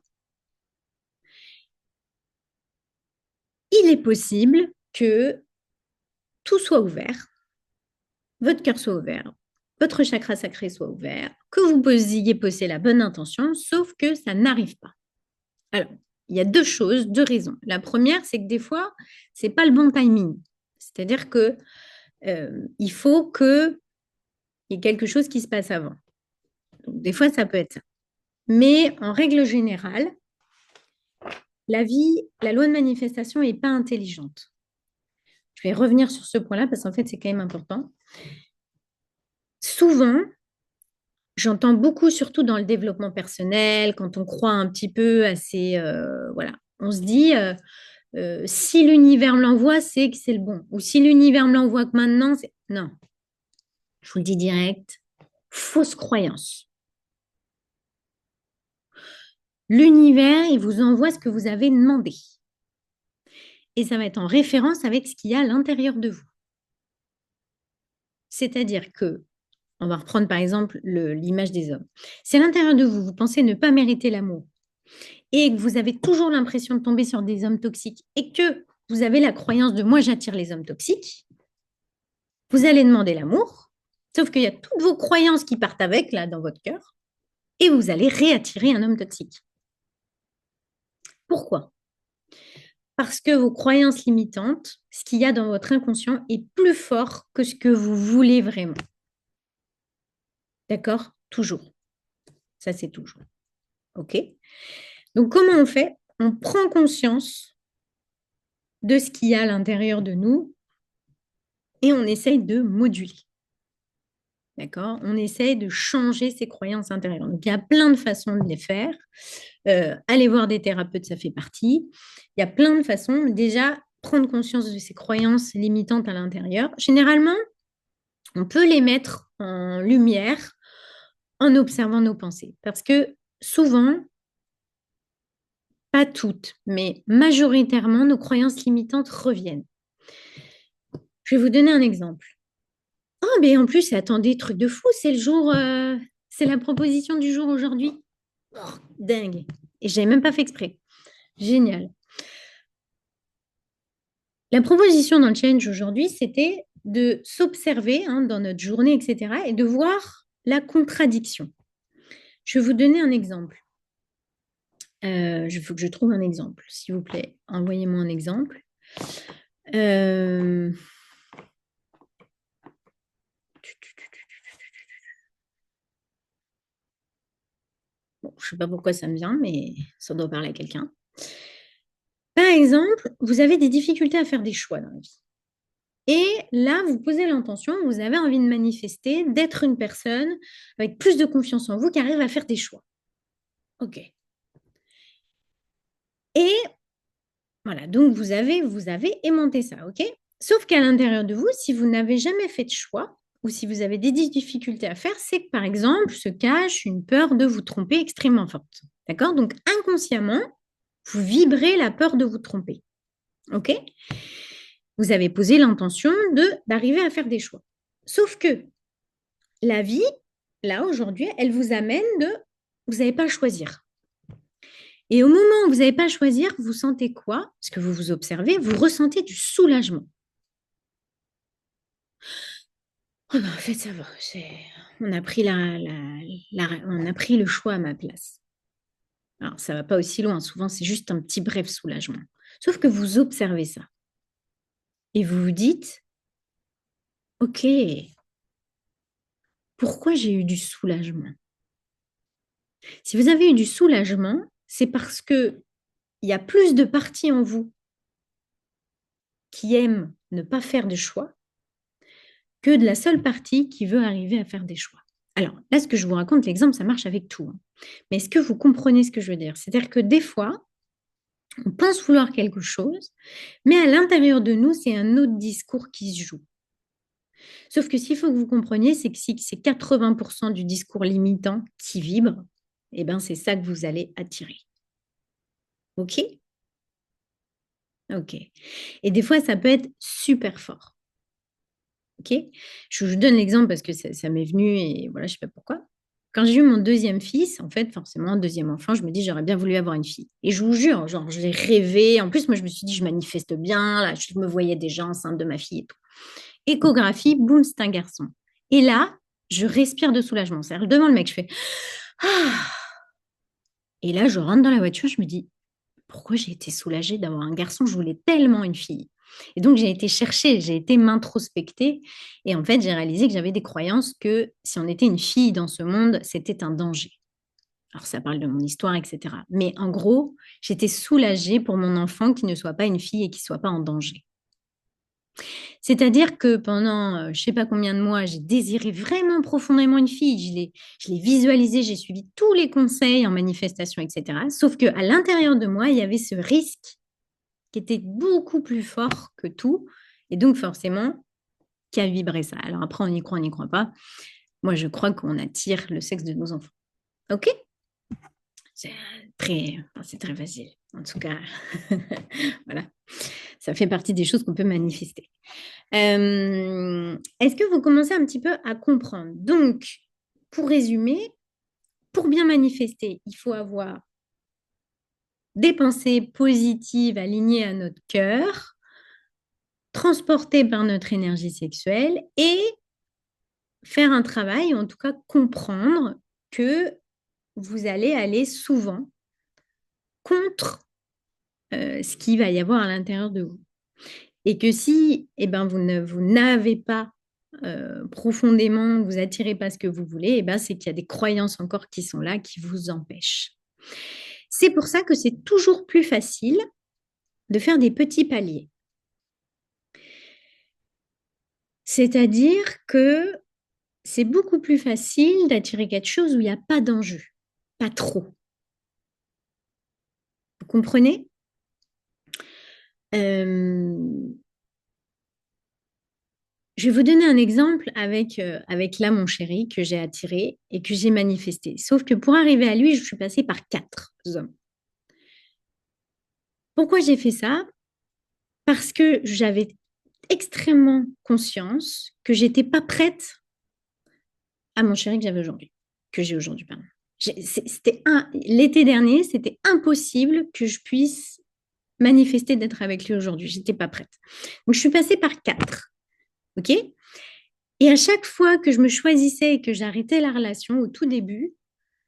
Il est possible que tout soit ouvert, votre cœur soit ouvert, votre chakra sacré soit ouvert, que vous ayez posé la bonne intention, sauf que ça n'arrive pas. Alors, il y a deux choses, deux raisons. La première, c'est que des fois, c'est pas le bon timing. C'est-à-dire que il faut qu'il y ait quelque chose qui se passe avant. Donc, des fois, ça peut être ça. Mais en règle générale, la vie, la loi de manifestation n'est pas intelligente. Je vais revenir sur ce point-là parce qu'en fait, c'est quand même important. Souvent, j'entends beaucoup, surtout dans le développement personnel, quand on croit un petit peu à ces... voilà, on se dit, si l'univers me l'envoie, c'est que c'est le bon. Ou si l'univers me l'envoie que maintenant, c'est... Non, je vous le dis direct, fausse croyance. L'univers, il vous envoie ce que vous avez demandé. Et ça va être en référence avec ce qu'il y a à l'intérieur de vous. C'est-à-dire que, on va reprendre par exemple l'image des hommes. Si à l'intérieur de vous, vous pensez ne pas mériter l'amour et que vous avez toujours l'impression de tomber sur des hommes toxiques et que vous avez la croyance de moi j'attire les hommes toxiques, vous allez demander l'amour, sauf qu'il y a toutes vos croyances qui partent avec là dans votre cœur et vous allez réattirer un homme toxique. Pourquoi? Parce que vos croyances limitantes, ce qu'il y a dans votre inconscient est plus fort que ce que vous voulez vraiment. D'accord? Toujours. Ça, c'est toujours. OK? Donc, comment on fait? On prend conscience de ce qu'il y a à l'intérieur de nous et on essaye de moduler. D'accord? On essaye de changer ses croyances intérieures. Donc, il y a plein de façons de les faire. Aller voir des thérapeutes, ça fait partie. Il y a plein de façons. Déjà, prendre conscience de ses croyances limitantes à l'intérieur. Généralement, on peut les mettre en lumière en observant nos pensées. Parce que souvent, pas toutes, mais majoritairement, nos croyances limitantes reviennent. Je vais vous donner un exemple. Oh, mais en plus, attendez, truc de fou, c'est le jour, c'est la proposition du jour aujourd'hui. Oh, dingue. Et je n'avais même pas fait exprès. Génial. La proposition dans le challenge aujourd'hui, c'était de s'observer hein, dans notre journée, etc., et de voir la contradiction. Je vais vous donner un exemple. Il faut que je trouve un exemple, s'il vous plaît. Envoyez-moi un exemple. sais pas pourquoi ça me vient, mais ça doit parler à quelqu'un. Par exemple, vous avez des difficultés à faire des choix dans la vie. Et là, vous posez l'intention, vous avez envie de manifester, d'être une personne avec plus de confiance en vous qui arrive à faire des choix. OK. Et voilà, donc vous avez aimanté ça, OK? Sauf qu'à l'intérieur de vous, si vous n'avez jamais fait de choix, ou si vous avez des difficultés à faire, c'est que par exemple se cache une peur de vous tromper extrêmement forte. D'accord? Donc inconsciemment, vous vibrez la peur de vous tromper. OK? Vous avez posé l'intention d'arriver à faire des choix. Sauf que la vie, là, aujourd'hui, elle vous amène vous n'avez pas à choisir. Et au moment où vous n'avez pas à choisir, vous sentez quoi? Parce que vous vous observez, vous ressentez du soulagement. Oh ben, en fait, ça va. On a pris on a pris le choix à ma place. Alors, ça va pas aussi loin. Souvent, c'est juste un petit bref soulagement. Sauf que vous observez ça. Et vous vous dites, OK, pourquoi j'ai eu du soulagement? Si vous avez eu du soulagement, c'est parce que il y a plus de parties en vous qui aiment ne pas faire de choix que de la seule partie qui veut arriver à faire des choix. Alors là, ce que je vous raconte, l'exemple, ça marche avec tout, hein. Mais est-ce que vous comprenez ce que je veux dire? C'est-à-dire que des fois, on pense vouloir quelque chose, mais à l'intérieur de nous, c'est un autre discours qui se joue. Sauf que s'il faut que vous compreniez, c'est que si c'est 80% du discours limitant qui vibre, eh ben, c'est ça que vous allez attirer. OK? OK. Et des fois, ça peut être super fort. OK? Je vous donne l'exemple parce que ça m'est venu et voilà, je ne sais pas pourquoi. Quand j'ai eu mon deuxième fils, en fait, forcément, deuxième enfant, je me dis, j'aurais bien voulu avoir une fille. Et je vous jure, genre, je l'ai rêvé. En plus, moi, je me suis dit, je manifeste bien. Là, je me voyais déjà enceinte de ma fille et tout. Échographie, boum, c'est un garçon. Et là, je respire de soulagement. C'est-à-dire, devant le mec, je fais ah. Et là, je rentre dans la voiture, je me dis, pourquoi j'ai été soulagée d'avoir un garçon? Je voulais tellement une fille. Et donc, j'ai été chercher, j'ai été m'introspecter. Et en fait, j'ai réalisé que j'avais des croyances que si on était une fille dans ce monde, c'était un danger. Alors, ça parle de mon histoire, etc. Mais en gros, j'étais soulagée pour mon enfant qui ne soit pas une fille et qui ne soit pas en danger. C'est-à-dire que pendant je ne sais pas combien de mois, j'ai désiré vraiment profondément une fille. Je l'ai visualisée, j'ai suivi tous les conseils en manifestation, etc. Sauf qu'à l'intérieur de moi, il y avait ce risque qui était beaucoup plus fort que tout. Et donc, forcément, qui a vibré ça. Alors après, on n'y croit pas. Moi, je crois qu'on attire le sexe de nos enfants. OK? C'est c'est très facile. En tout cas, voilà. Ça fait partie des choses qu'on peut manifester. Est-ce que vous commencez un petit peu à comprendre? Donc, pour résumer, pour bien manifester, il faut avoir des pensées positives alignées à notre cœur, transportées par notre énergie sexuelle et faire un travail, ou en tout cas comprendre que vous allez aller souvent contre ce qu'il va y avoir à l'intérieur de vous. Et que si eh ben, vous n'avez pas profondément, vous attirez pas ce que vous voulez, eh ben, c'est qu'il y a des croyances encore qui sont là, qui vous empêchent. C'est pour ça que c'est toujours plus facile de faire des petits paliers. C'est-à-dire que c'est beaucoup plus facile d'attirer quelque chose où il n'y a pas d'enjeu, pas trop. Vous comprenez? Euh, Je vais vous donner un exemple avec là, mon chéri, que j'ai attiré et que j'ai manifesté. Sauf que pour arriver à lui, je suis passée par 4 hommes. Pourquoi j'ai fait ça? Parce que j'avais extrêmement conscience que j'étais pas prête à mon chéri que j'avais aujourd'hui, que j'ai aujourd'hui, pardon. L'été dernier, c'était impossible que je puisse manifester d'être avec lui aujourd'hui. J'étais pas prête. Donc, je suis passée par 4. OK? Et à chaque fois que je me choisissais et que j'arrêtais la relation au tout début,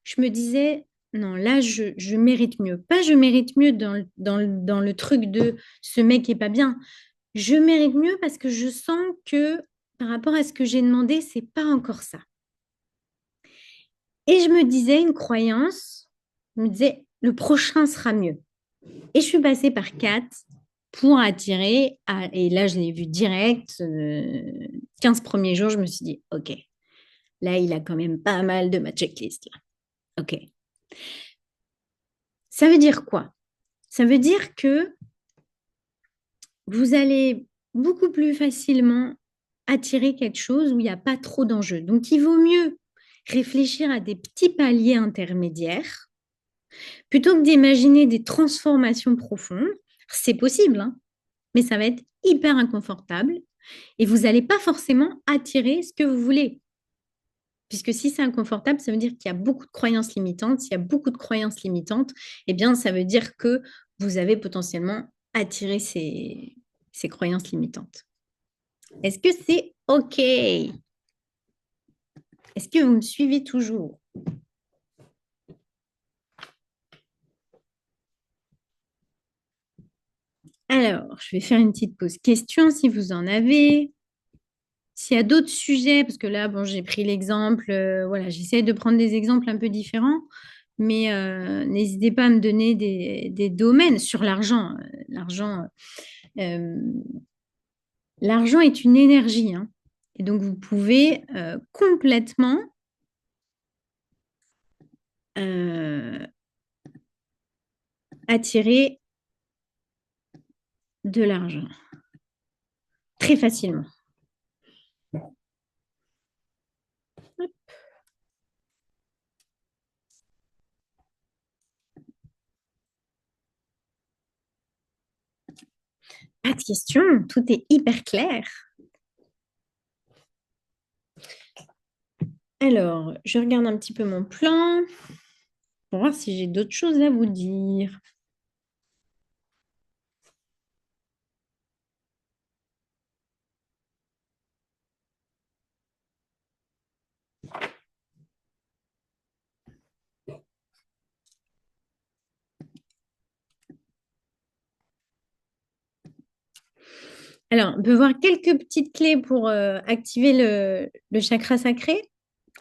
je me disais, non, là, je mérite mieux. Pas je mérite mieux dans le truc de ce mec est pas bien. Je mérite mieux parce que je sens que par rapport à ce que j'ai demandé, c'est pas encore ça. Et je me disais une croyance, Je me disais, le prochain sera mieux. Et je suis passée par 4 pour attirer. Et là, je l'ai vu direct. 15 premiers jours, je me suis dit, OK, là, il a quand même pas mal de ma checklist. Là. OK. Ça veut dire quoi? Ça veut dire que vous allez beaucoup plus facilement attirer quelque chose où il n'y a pas trop d'enjeux. Donc, il vaut mieux réfléchir à des petits paliers intermédiaires plutôt que d'imaginer des transformations profondes. C'est possible, hein, mais ça va être hyper inconfortable et vous n'allez pas forcément attirer ce que vous voulez. Puisque si c'est inconfortable, ça veut dire qu'il y a beaucoup de croyances limitantes. S'il y a beaucoup de croyances limitantes, eh bien, ça veut dire que vous avez potentiellement attiré ces croyances limitantes. Est-ce que c'est OK? Est-ce que vous me suivez toujours? Alors, je vais faire une petite pause question si vous en avez. S'il y a d'autres sujets, parce que là, bon, j'ai pris l'exemple, voilà, j'essaie de prendre des exemples un peu différents, mais n'hésitez pas à me donner des domaines sur l'argent. Euh, l'argent est une énergie, hein. Et donc, vous pouvez complètement euh, attirer de l'argent très facilement. Pas de question, tout est hyper clair. Alors, je regarde un petit peu mon plan pour voir si j'ai d'autres choses à vous dire. Alors, on peut voir quelques petites clés pour activer le chakra sacré.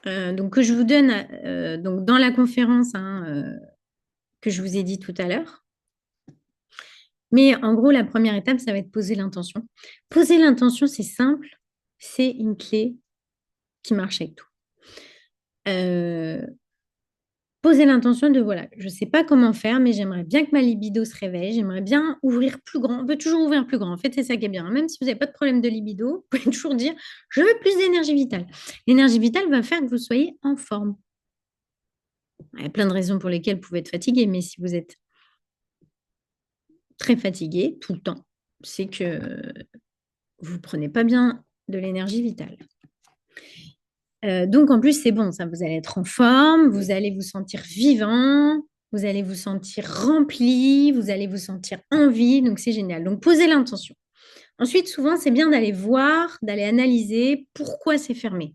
Donc, que je vous donne donc dans la conférence hein, que je vous ai dit tout à l'heure. Mais en gros, la première étape, ça va être poser l'intention. Poser l'intention, c'est simple. C'est une clé qui marche avec tout. Euh, Poser l'intention de, voilà, je ne sais pas comment faire, mais j'aimerais bien que ma libido se réveille, j'aimerais bien ouvrir plus grand. On peut toujours ouvrir plus grand. En fait, c'est ça qui est bien. Même si vous n'avez pas de problème de libido, vous pouvez toujours dire, je veux plus d'énergie vitale. L'énergie vitale va faire que vous soyez en forme. Il y a plein de raisons pour lesquelles vous pouvez être fatigué, mais si vous êtes très fatigué tout le temps, c'est que vous ne prenez pas bien de l'énergie vitale. Donc en plus, c'est bon, ça, vous allez être en forme, vous allez vous sentir vivant, vous allez vous sentir rempli, vous allez vous sentir en vie, donc c'est génial. Donc posez l'intention. Ensuite, souvent, c'est bien d'aller voir, d'aller analyser pourquoi c'est fermé.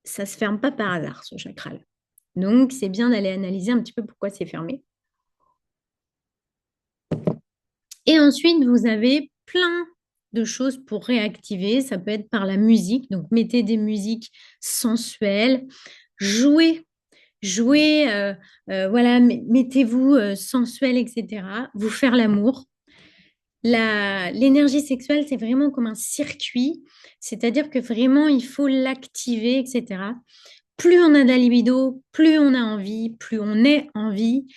Ça ne se ferme pas par hasard, ce chakra-là. Donc, c'est bien d'aller analyser un petit peu pourquoi c'est fermé. Et ensuite, vous avez plein de choses pour réactiver. Ça peut être par la musique. Donc, mettez des musiques sensuelles. Jouez. Jouez, voilà, mettez-vous sensuel, etc. Vous faire l'amour. L'énergie sexuelle, c'est vraiment comme un circuit. C'est-à-dire que vraiment, il faut l'activer, etc. Plus on a de la libido, plus on a envie, plus on est en vie.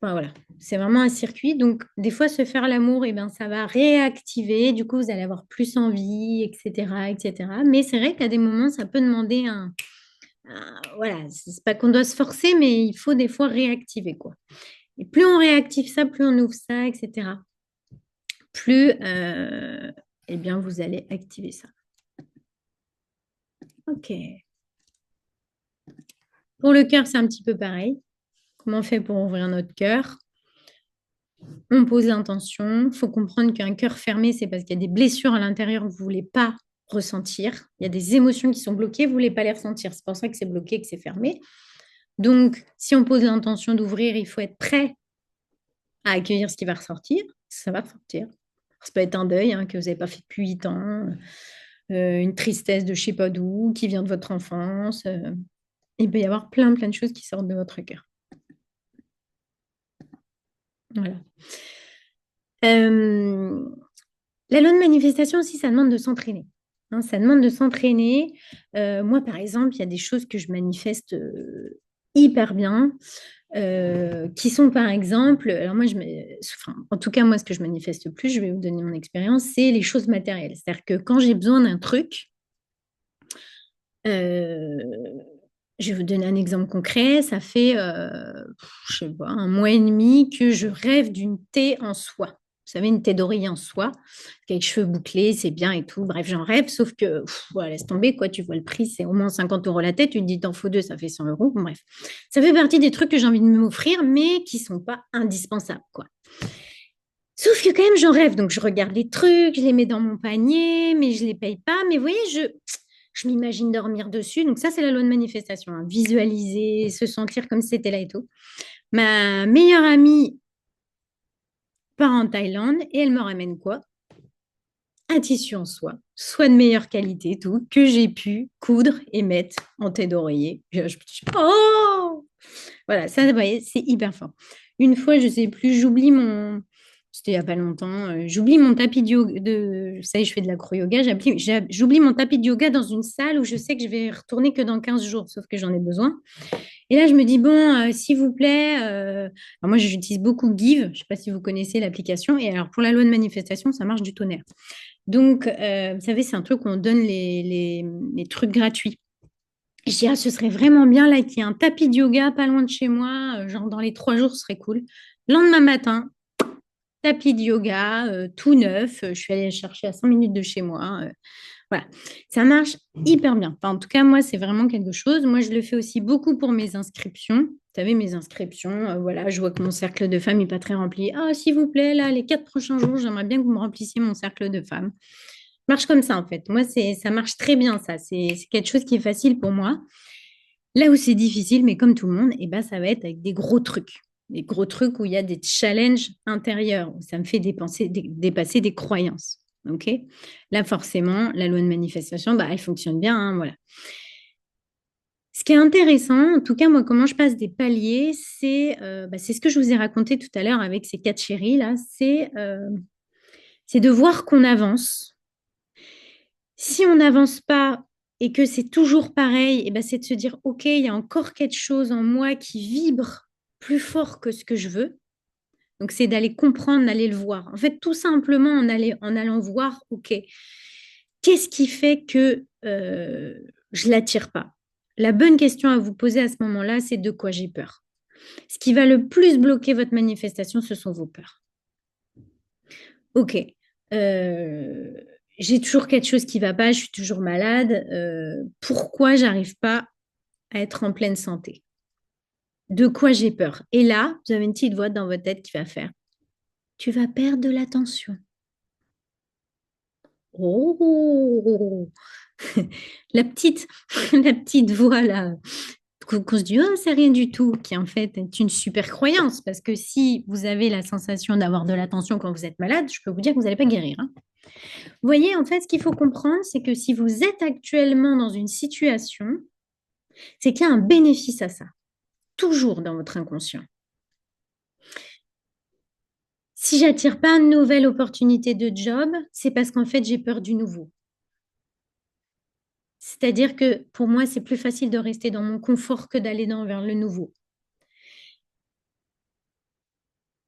Enfin, voilà, c'est vraiment un circuit. Donc, des fois, se faire l'amour, eh ben, ça va réactiver. Du coup, vous allez avoir plus envie, etc., etc. Mais c'est vrai qu'à des moments, ça peut demander voilà, c'est pas qu'on doit se forcer, mais il faut des fois réactiver, quoi. Et plus on réactive ça, plus on ouvre ça, etc. Plus, eh bien, vous allez activer ça. OK. Pour le cœur, c'est un petit peu pareil. Comment on fait pour ouvrir notre cœur? On pose l'intention. Il faut comprendre qu'un cœur fermé, c'est parce qu'il y a des blessures à l'intérieur que vous ne voulez pas ressentir. Il y a des émotions qui sont bloquées, vous ne voulez pas les ressentir. C'est pour ça que c'est bloqué, que c'est fermé. Donc, si on pose l'intention d'ouvrir, il faut être prêt à accueillir ce qui va ressortir. Ça va ressortir. Ça peut être un deuil hein, que vous n'avez pas fait depuis 8 ans, une tristesse de je ne sais pas d'où, qui vient de votre enfance. Il peut y avoir plein, plein de choses qui sortent de votre cœur. Voilà. Euh, la loi de manifestation aussi, ça demande de s'entraîner. Hein, ça demande de s'entraîner. Moi, par exemple, il y a des choses que je manifeste hyper bien, qui sont par exemple, alors moi, enfin, en tout cas, moi, ce que je manifeste plus, je vais vous donner mon expérience, c'est les choses matérielles. C'est-à-dire que quand j'ai besoin d'un truc, euh, je vais vous donner un exemple concret. Ça fait, je sais pas, un mois et demi que je rêve d'une thé en soie. Vous savez, une thé d'oreiller en soie, avec cheveux bouclés, c'est bien et tout. Bref, j'en rêve, sauf que, voilà, laisse tomber, quoi. Tu vois le prix, c'est au moins 50 € la tête. Tu te dis, t'en faut deux, ça fait 100 €. Bon, bref, ça fait partie des trucs que j'ai envie de m'offrir, mais qui sont pas indispensables, quoi. Sauf que quand même, j'en rêve. Donc, je regarde les trucs, je les mets dans mon panier, mais je les paye pas. Mais vous voyez, je m'imagine dormir dessus. Donc, ça, c'est la loi de manifestation, hein. Visualiser, se sentir comme si c'était là et tout. Ma meilleure amie part en Thaïlande et elle me ramène quoi? Un tissu en soie, soit de meilleure qualité, et tout, que j'ai pu coudre et mettre en tête d'oreiller. Je me dis, oh! Voilà, ça, vous voyez, c'est hyper fort. Une fois, je sais plus, j'oublie mon. C'était il n'y a pas longtemps. J'oublie mon tapis de yoga. Vous savez, je fais de l'acro-yoga. J'oublie mon tapis de yoga dans une salle où je sais que je vais retourner que dans 15 jours, sauf que j'en ai besoin. Et là, je me dis, bon, s'il vous plaît, alors moi, j'utilise beaucoup Give. Je ne sais pas si vous connaissez l'application. Et alors, pour la loi de manifestation, ça marche du tonnerre. Donc, vous savez, c'est un truc où on donne les trucs gratuits. Je dis, ah, ce serait vraiment bien là qu'il y ait un tapis de yoga pas loin de chez moi, genre dans les 3 jours, ce serait cool. Lendemain matin, tapis de yoga, tout neuf. Je suis allée le chercher à 5 minutes de chez moi. Voilà, ça marche hyper bien. Enfin, en tout cas, moi, c'est vraiment quelque chose. Moi, je le fais aussi beaucoup pour mes inscriptions. Vous savez, mes inscriptions, voilà, je vois que mon cercle de femmes n'est pas très rempli. Ah, s'il vous plaît, là, les 4 prochains jours, j'aimerais bien que vous me remplissiez mon cercle de femmes. Marche comme ça, en fait. Moi, ça marche très bien, ça. C'est quelque chose qui est facile pour moi. Là où c'est difficile, mais comme tout le monde, eh ben, ça va être avec des gros trucs. Des gros trucs où il y a des challenges intérieurs, où ça me fait dépasser des croyances. OK? Là, forcément, la loi de manifestation, bah, elle fonctionne bien, hein, voilà. Ce qui est intéressant, en tout cas, moi, comment je passe des paliers, c'est ce que je vous ai raconté tout à l'heure avec ces 4 chéris, là, c'est de voir qu'on avance. Si on n'avance pas et que c'est toujours pareil, et ben c'est de se dire, OK, il y a encore quelque chose en moi qui vibre plus fort que ce que je veux. Donc, c'est d'aller comprendre, d'aller le voir. En fait, tout simplement en allant voir, OK, qu'est-ce qui fait que je ne l'attire pas? La bonne question à vous poser à ce moment-là, c'est de quoi j'ai peur. Ce qui va le plus bloquer votre manifestation, ce sont vos peurs. OK. Euh, j'ai toujours quelque chose qui ne va pas, je suis toujours malade. Pourquoi j'arrive pas à être en pleine santé? De quoi j'ai peur? Et là, vous avez une petite voix dans votre tête qui va faire, tu vas perdre de l'attention. Oh, la petite, la petite voix là, qu'on se dit, oh, c'est rien du tout, qui en fait est une super croyance, parce que si vous avez la sensation d'avoir de l'attention quand vous êtes malade, je peux vous dire que vous n'allez pas guérir, hein. Vous voyez, en fait, ce qu'il faut comprendre, c'est que si vous êtes actuellement dans une situation, c'est qu'il y a un bénéfice à ça, toujours dans votre inconscient. Si j'attire pas une nouvelle opportunité de job, c'est parce qu'en fait, j'ai peur du nouveau. C'est-à-dire que pour moi, c'est plus facile de rester dans mon confort que d'aller vers le nouveau.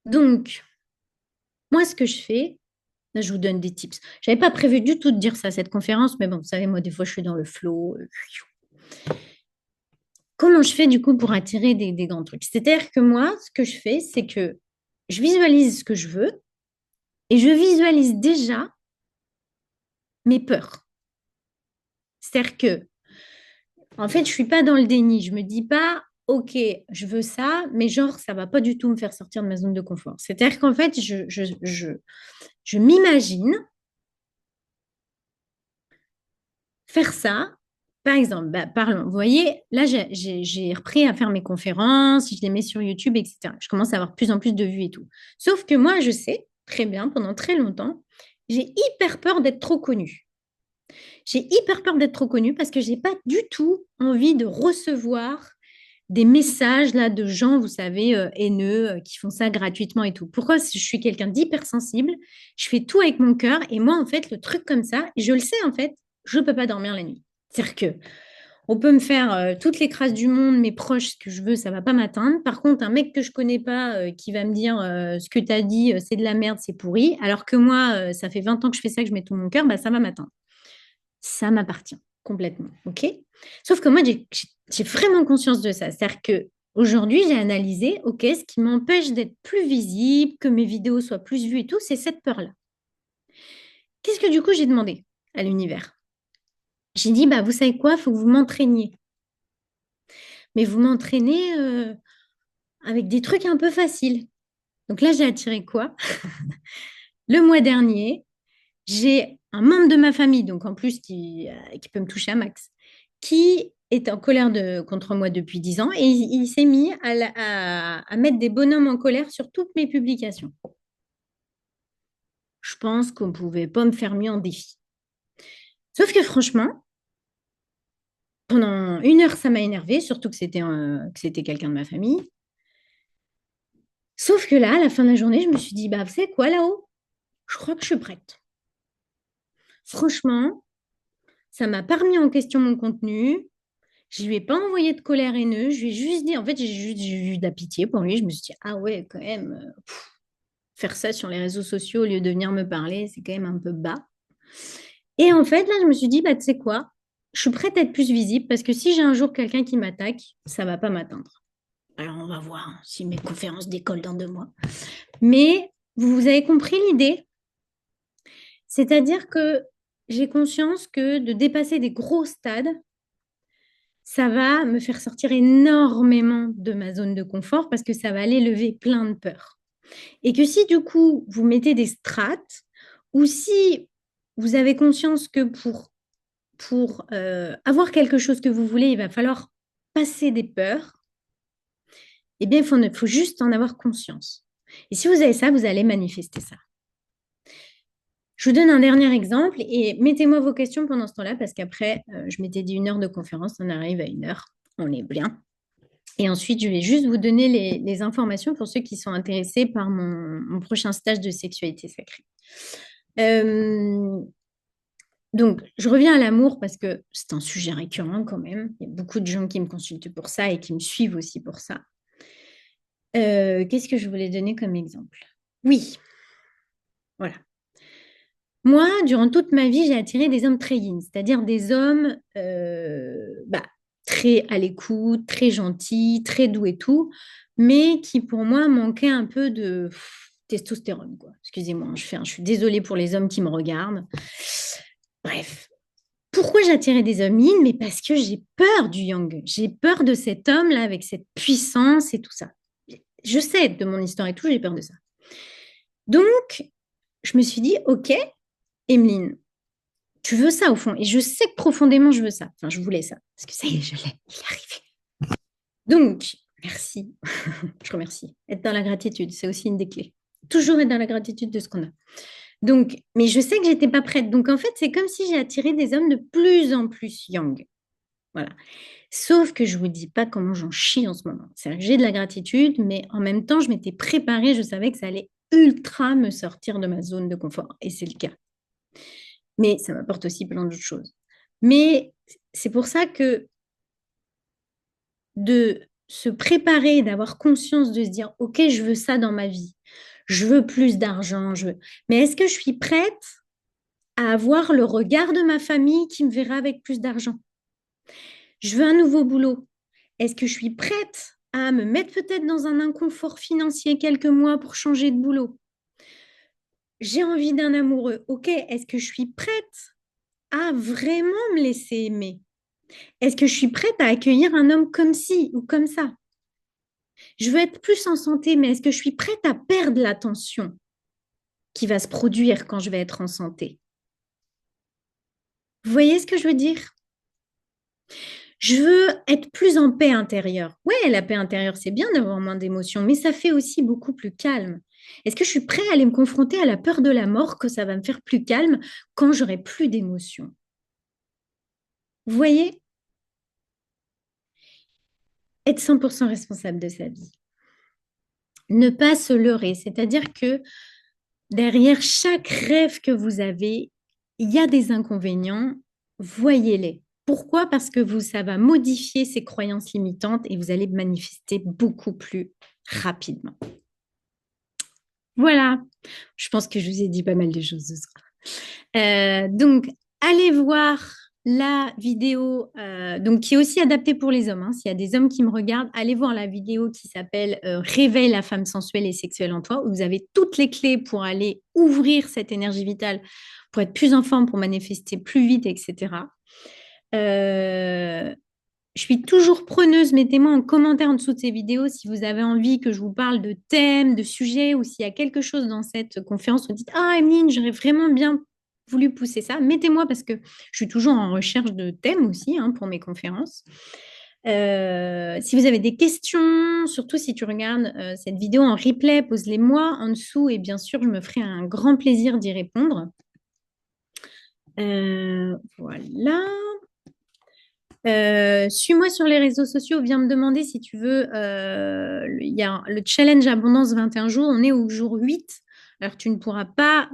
Donc, moi, ce que je fais, là, je vous donne des tips. Je n'avais pas prévu du tout de dire ça à cette conférence, mais bon, vous savez, moi, des fois, je suis dans le flow. Comment je fais du coup pour attirer des grands trucs? C'est-à-dire que moi, ce que je fais, c'est que je visualise ce que je veux et je visualise déjà mes peurs. C'est-à-dire que, en fait, je suis pas dans le déni. Je me dis pas, OK, je veux ça, mais genre, ça va pas du tout me faire sortir de ma zone de confort. C'est-à-dire qu'en fait, je m'imagine faire ça. Par exemple, bah, parlons. Vous voyez, là, j'ai repris à faire mes conférences, je les mets sur YouTube, etc. Je commence à avoir de plus en plus de vues et tout. Sauf que moi, je sais très bien, pendant très longtemps, j'ai hyper peur d'être trop connue. J'ai hyper peur d'être trop connue parce que j'ai pas du tout envie de recevoir des messages là de gens, vous savez, haineux, qui font ça gratuitement et tout. Pourquoi? Je suis quelqu'un d'hypersensible, je fais tout avec mon cœur et moi, en fait, le truc comme ça, je le sais, en fait, je ne peux pas dormir la nuit. C'est-à-dire que on peut me faire toutes les crasses du monde, mes proches, ce que je veux, ça va pas m'atteindre. Par contre, un mec que je connais pas qui va me dire ce que tu as dit, c'est de la merde, c'est pourri, alors que moi, ça fait 20 ans que je fais ça, que je mets tout mon cœur, bah, ça va m'atteindre. Ça m'appartient complètement. OK? Sauf que moi, j'ai vraiment conscience de ça. C'est-à-dire que aujourd'hui, j'ai analysé, OK, ce qui m'empêche d'être plus visible, que mes vidéos soient plus vues et tout, c'est cette peur-là. Qu'est-ce que du coup, j'ai demandé à l'univers? J'ai dit, bah, vous savez quoi, il faut que vous m'entraîniez. Mais vous m'entraînez avec des trucs un peu faciles. Donc là, j'ai attiré quoi? Le mois dernier, j'ai un membre de ma famille, donc en plus qui peut me toucher à max, qui est en colère contre moi depuis 10 ans et il s'est mis à mettre des bonhommes en colère sur toutes mes publications. Je pense qu'on ne pouvait pas me faire mieux en défi. Sauf que franchement, pendant 1 heure, ça m'a énervé, surtout que c'était quelqu'un de ma famille. Sauf que là, à la fin de la journée, je me suis dit, bah, vous savez quoi là-haut? Je crois que je suis prête. Franchement, ça m'a pas remis en question mon contenu. Je lui ai pas envoyé de colère haineuse. Je lui ai juste dit, en fait, j'ai eu de la pitié pour lui. Je me suis dit, ah ouais, quand même, faire ça sur les réseaux sociaux au lieu de venir me parler, c'est quand même un peu bas. Et en fait, là, je me suis dit, bah, tu sais quoi, je suis prête à être plus visible parce que si j'ai un jour quelqu'un qui m'attaque, ça va pas m'atteindre. Alors, on va voir hein, si mes conférences décollent dans 2 mois. Mais vous avez compris l'idée? C'est-à-dire que j'ai conscience que de dépasser des gros stades, ça va me faire sortir énormément de ma zone de confort parce que ça va aller lever plein de peurs. Et que si du coup, vous mettez des strates ou si vous avez conscience que pour avoir quelque chose que vous voulez, il va falloir passer des peurs, eh bien, faut juste en avoir conscience. Et si vous avez ça, vous allez manifester ça. Je vous donne un dernier exemple et mettez-moi vos questions pendant ce temps-là parce qu'après, je m'étais dit 1 heure de conférence, on arrive à 1 heure, on est bien. Et ensuite, je vais juste vous donner les informations pour ceux qui sont intéressés par mon prochain stage de sexualité sacrée. Euh, donc, je reviens à l'amour parce que c'est un sujet récurrent quand même. Il y a beaucoup de gens qui me consultent pour ça et qui me suivent aussi pour ça. Qu'est-ce que je voulais donner comme exemple? Oui, voilà. Moi, durant toute ma vie, j'ai attiré des hommes très yin, c'est-à-dire des hommes bah, très à l'écoute, très gentils, très doux et tout, mais qui pour moi manquaient un peu de testostérone, quoi. Excusez-moi, je suis désolée pour les hommes qui me regardent. Bref. Pourquoi j'attirais des hommes yin? Mais parce que j'ai peur du yang. J'ai peur de cet homme-là avec cette puissance et tout ça. Je sais de mon histoire et tout, j'ai peur de ça. Donc, je me suis dit, ok, Emeline, tu veux ça au fond. Et je sais que profondément, je veux ça. Enfin, je voulais ça. Parce que ça y est, je l'ai. Il est arrivé. Donc, merci. Je remercie. Être dans la gratitude, c'est aussi une des clés. Toujours être dans la gratitude de ce qu'on a. Donc, mais je sais que j'étais pas prête. Donc, en fait, c'est comme si j'ai attiré des hommes de plus en plus yang. Voilà. Sauf que je vous dis pas comment j'en chie en ce moment. C'est-à-dire que j'ai de la gratitude, mais en même temps, je m'étais préparée. Je savais que ça allait ultra me sortir de ma zone de confort. Et c'est le cas. Mais ça m'apporte aussi plein d'autres choses. Mais c'est pour ça que de se préparer, d'avoir conscience de se dire, OK, je veux ça dans ma vie. Je veux plus d'argent. Mais est-ce que je suis prête à avoir le regard de ma famille qui me verra avec plus d'argent? Je veux un nouveau boulot. Est-ce que je suis prête à me mettre peut-être dans un inconfort financier quelques mois pour changer de boulot? J'ai envie d'un amoureux. OK, est-ce que je suis prête à vraiment me laisser aimer? Est-ce que je suis prête à accueillir un homme comme ci ou comme ça? Je veux être plus en santé, mais est-ce que je suis prête à perdre la tension qui va se produire quand je vais être en santé? Vous voyez ce que je veux dire? Je veux être plus en paix intérieure. Ouais, la paix intérieure, c'est bien d'avoir moins d'émotions, mais ça fait aussi beaucoup plus calme. Est-ce que je suis prête à aller me confronter à la peur de la mort, que ça va me faire plus calme quand j'aurai plus d'émotions? Vous voyez? être 100% responsable de sa vie. Ne pas se leurrer, c'est-à-dire que derrière chaque rêve que vous avez, il y a des inconvénients, voyez-les. Pourquoi? Parce que vous, ça va modifier ces croyances limitantes et vous allez manifester beaucoup plus rapidement. Voilà, je pense que je vous ai dit pas mal de choses ce soir. Donc, allez voir la vidéo donc, qui est aussi adaptée pour les hommes, hein. S'il y a des hommes qui me regardent, allez voir la vidéo qui s'appelle Réveille la femme sensuelle et sexuelle en toi, où vous avez toutes les clés pour aller ouvrir cette énergie vitale, pour être plus en forme, pour manifester plus vite, etc. Euh, je suis toujours preneuse. Mettez-moi en commentaire en dessous de ces vidéos si vous avez envie que je vous parle de thèmes, de sujets, ou s'il y a quelque chose dans cette conférence où vous dites, ah, Emeline, j'aurais vraiment bien voulu pousser ça. Mettez-moi parce que je suis toujours en recherche de thèmes aussi, hein, pour mes conférences. Si vous avez des questions, surtout si tu regardes cette vidéo en replay, pose-les-moi en dessous et bien sûr, je me ferai un grand plaisir d'y répondre. Voilà. Suis-moi sur les réseaux sociaux, viens me demander si tu veux. Il y a le challenge Abondance 21 jours, on est au jour 8. Alors, tu ne pourras pas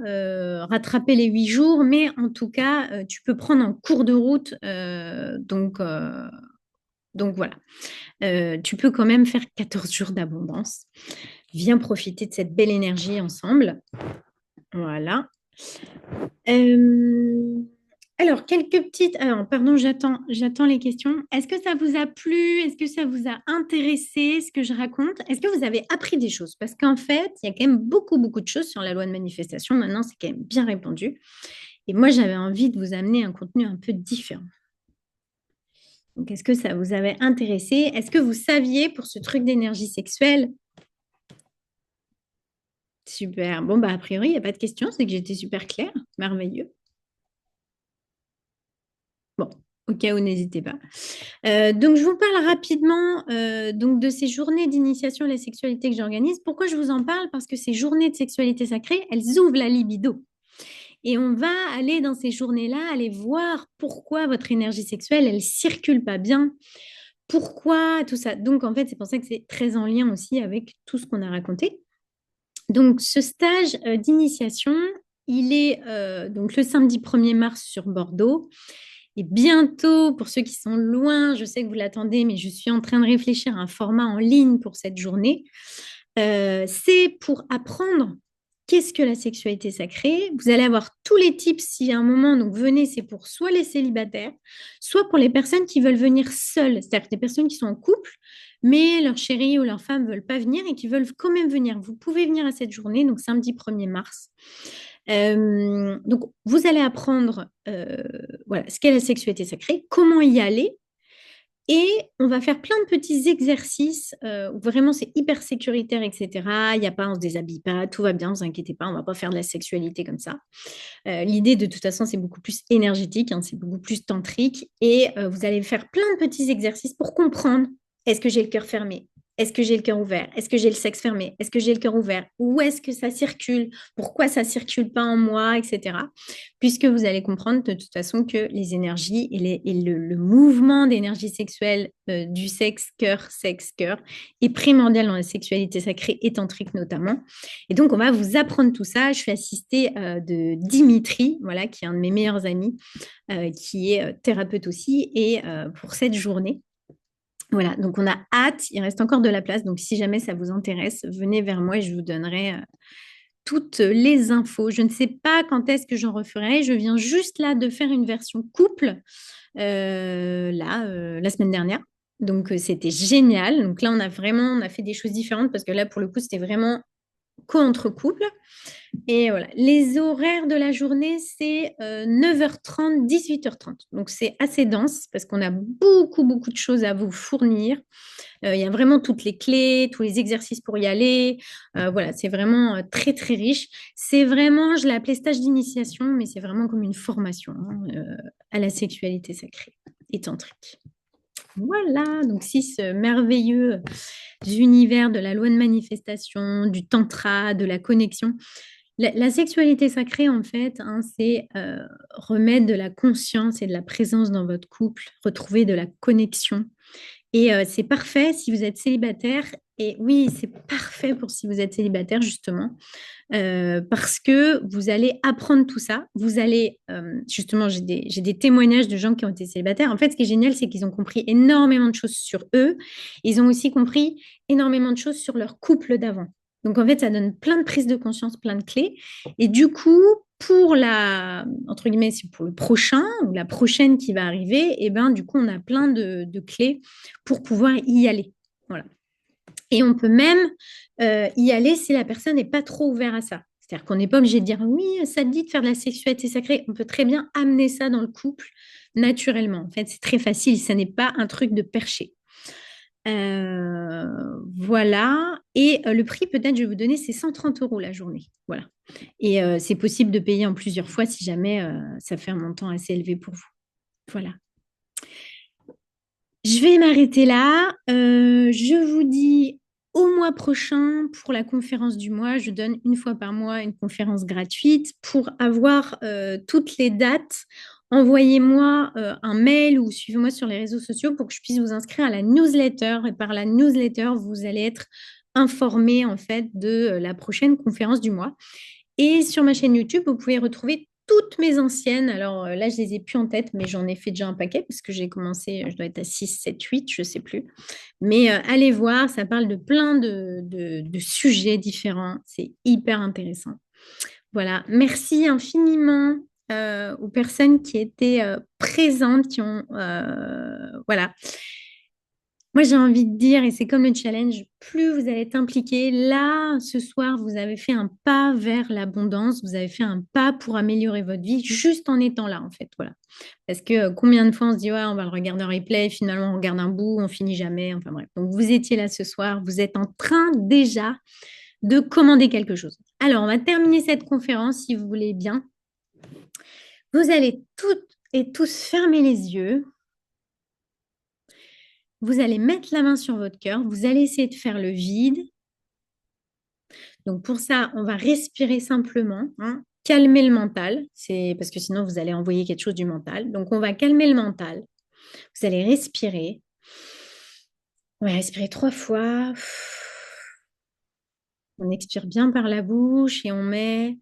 rattraper les 8 jours, mais en tout cas, tu peux prendre en cours de route. Donc voilà. Tu peux quand même faire 14 jours d'abondance. Viens profiter de cette belle énergie ensemble. Voilà. Euh, alors, quelques petites. Alors, pardon, j'attends les questions. Est-ce que ça vous a plu? Est-ce que ça vous a intéressé ce que je raconte? Est-ce que vous avez appris des choses? Parce qu'en fait, il y a quand même beaucoup, beaucoup de choses sur la loi de manifestation. Maintenant, c'est quand même bien répandu. Et moi, j'avais envie de vous amener un contenu un peu différent. Donc, est-ce que ça vous avait intéressé? Est-ce que vous saviez pour ce truc d'énergie sexuelle? Super. Bon, bah, a priori, il n'y a pas de questions. C'est que j'étais super claire. Merveilleux. Bon, au cas où, n'hésitez pas. Donc, je vous parle rapidement donc de ces journées d'initiation à la sexualité que j'organise. Pourquoi je vous en parle? Parce que ces journées de sexualité sacrée, elles ouvrent la libido. Et on va aller dans ces journées-là, aller voir pourquoi votre énergie sexuelle, elle circule pas bien. Pourquoi tout ça? Donc, en fait, c'est pour ça que c'est très en lien aussi avec tout ce qu'on a raconté. Donc, ce stage d'initiation, il est donc le samedi 1er mars sur Bordeaux. Et bientôt, pour ceux qui sont loin, je sais que vous l'attendez, mais je suis en train de réfléchir à un format en ligne pour cette journée. C'est pour apprendre qu'est-ce que la sexualité sacrée. Vous allez avoir tous les tips si à un moment, donc venez, c'est pour soit les célibataires, soit pour les personnes qui veulent venir seules, c'est-à-dire des personnes qui sont en couple, mais leur chéri ou leur femme ne veulent pas venir et qui veulent quand même venir. Vous pouvez venir à cette journée, donc samedi 1er mars. Donc, vous allez apprendre voilà, ce qu'est la sexualité sacrée, comment y aller. Et on va faire plein de petits exercices où vraiment c'est hyper sécuritaire, etc. Il n'y a pas, on se déshabille pas, tout va bien, ne vous inquiétez pas, on ne va pas faire de la sexualité comme ça. L'idée de toute façon, c'est beaucoup plus énergétique, hein, c'est beaucoup plus tantrique. Et vous allez faire plein de petits exercices pour comprendre, est-ce que j'ai le cœur fermé? Est-ce que j'ai le cœur ouvert? Est-ce que j'ai le sexe fermé? Est-ce que j'ai le cœur ouvert? Où est-ce que ça circule? Pourquoi ça circule pas en moi, etc. Puisque vous allez comprendre de toute façon que les énergies et le mouvement d'énergie sexuelle du sexe, cœur, sexe, cœur est primordial dans la sexualité sacrée et tantrique notamment. Et donc, on va vous apprendre tout ça. Je suis assistée de Dimitri, voilà, qui est un de mes meilleurs amis, qui est thérapeute aussi, et pour cette journée. Voilà, donc on a hâte, il reste encore de la place, donc si jamais ça vous intéresse, venez vers moi et je vous donnerai toutes les infos. Je ne sais pas quand est-ce que j'en referai, je viens juste là de faire une version couple, la semaine dernière. Donc c'était génial. Donc là, on a fait des choses différentes parce que là, pour le coup, c'était vraiment qu'entre couples. Et voilà, les horaires de la journée, c'est 9h30, 18h30. Donc c'est assez dense parce qu'on a beaucoup, beaucoup de choses à vous fournir. Il y a vraiment toutes les clés, tous les exercices pour y aller. Voilà, c'est vraiment très, très riche. C'est vraiment, je l'ai appelé stage d'initiation, mais c'est vraiment comme une formation hein, à la sexualité sacrée et tantrique. Voilà, donc 6 merveilleux univers de la loi de manifestation, du tantra, de la connexion. La sexualité sacrée, en fait, hein, c'est remettre de la conscience et de la présence dans votre couple, retrouver de la connexion Et c'est parfait si vous êtes célibataire. Et oui, c'est parfait pour si vous êtes célibataire, justement, parce que vous allez apprendre tout ça. Vous allez, justement, j'ai des témoignages de gens qui ont été célibataires. En fait, ce qui est génial, c'est qu'ils ont compris énormément de choses sur eux. Ils ont aussi compris énormément de choses sur leur couple d'avant. Donc, en fait, ça donne plein de prises de conscience, plein de clés. Et du coup, pour entre guillemets, c'est pour le prochain ou la prochaine qui va arriver, et ben, du coup, on a plein de clés pour pouvoir y aller. Voilà. Et on peut même y aller si la personne n'est pas trop ouverte à ça. C'est-à-dire qu'on n'est pas obligé de dire oui, ça te dit de faire de la sexualité sacrée. On peut très bien amener ça dans le couple naturellement. En fait, c'est très facile. Ça n'est pas un truc de perché. Voilà. Et le prix, peut-être, je vais vous donner, c'est 130 € la journée. Voilà. Et c'est possible de payer en plusieurs fois si jamais ça fait un montant assez élevé pour vous. Voilà. Je vais m'arrêter là. Je vous dis au mois prochain pour la conférence du mois. Je donne une fois par mois une conférence gratuite. Pour avoir toutes les dates, envoyez-moi un mail ou suivez-moi sur les réseaux sociaux pour que je puisse vous inscrire à la newsletter. Et par la newsletter, vous allez être informé en fait de la prochaine conférence du mois. Et sur ma chaîne YouTube, vous pouvez retrouver toutes mes anciennes. Alors là, je les ai plus en tête, mais j'en ai fait déjà un paquet parce que j'ai commencé, je dois être à 6, 7, 8, je ne sais plus. Mais allez voir, ça parle de plein de sujets différents. C'est hyper intéressant. Voilà, merci infiniment aux personnes qui étaient présentes, qui ont... voilà. Moi, j'ai envie de dire, et c'est comme le challenge, plus vous allez être impliqué, là, ce soir, vous avez fait un pas vers l'abondance, vous avez fait un pas pour améliorer votre vie, juste en étant là, en fait, voilà. Parce que combien de fois on se dit, ouais, on va le regarder en replay, finalement, on regarde un bout, on finit jamais, enfin bref. Donc, vous étiez là ce soir, vous êtes en train déjà de commander quelque chose. Alors, on va terminer cette conférence, si vous voulez bien. Vous allez toutes et tous fermer les yeux. Vous allez mettre la main sur votre cœur, vous allez essayer de faire le vide. Donc pour ça, on va respirer simplement, hein, calmer le mental, c'est parce que sinon vous allez envoyer quelque chose du mental. Donc on va calmer le mental. Vous allez respirer. On va respirer 3 fois. On expire bien par la bouche et on met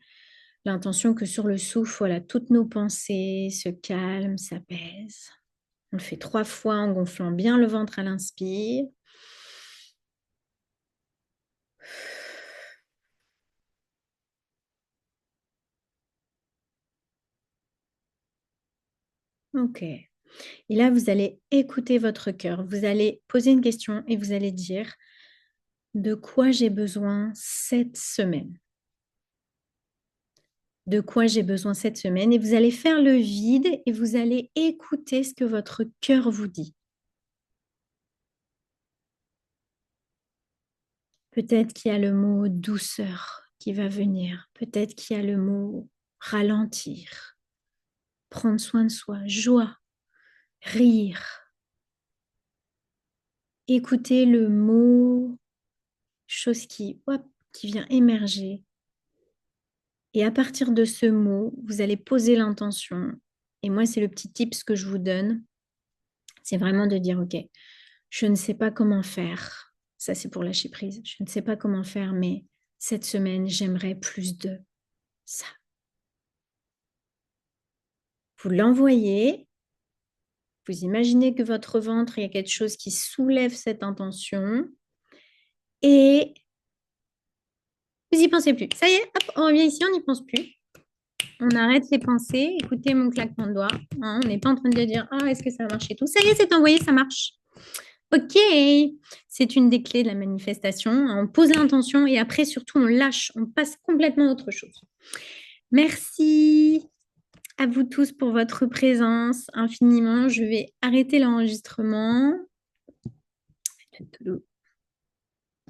l'intention que sur le souffle, voilà, toutes nos pensées se calment, s'apaisent. On le fait 3 fois en gonflant bien le ventre à l'inspire. Ok. Et là, vous allez écouter votre cœur. Vous allez poser une question et vous allez dire de quoi j'ai besoin cette semaine. De quoi j'ai besoin cette semaine. Et vous allez faire le vide et vous allez écouter ce que votre cœur vous dit. Peut-être qu'il y a le mot douceur qui va venir. Peut-être qu'il y a le mot ralentir, prendre soin de soi, joie, rire. Écoutez le mot, chose qui vient émerger. Et à partir de ce mot, vous allez poser l'intention. Et moi, c'est le petit tips que je vous donne. C'est vraiment de dire, OK, je ne sais pas comment faire. Ça, c'est pour lâcher prise. Je ne sais pas comment faire, mais cette semaine, j'aimerais plus de ça. Vous l'envoyez. Vous imaginez que votre ventre, il y a quelque chose qui soulève cette intention. Et vous n'y pensez plus. Ça y est, hop, on revient ici, on n'y pense plus. On arrête les pensées. Écoutez mon claquement de doigts. Hein, on n'est pas en train de dire, ah, est-ce que ça marche et tout. Ça y est, c'est envoyé, ça marche. Ok, c'est une des clés de la manifestation. On pose l'intention et après, surtout, on lâche, on passe complètement à autre chose. Merci à vous tous pour votre présence infiniment. Je vais arrêter l'enregistrement.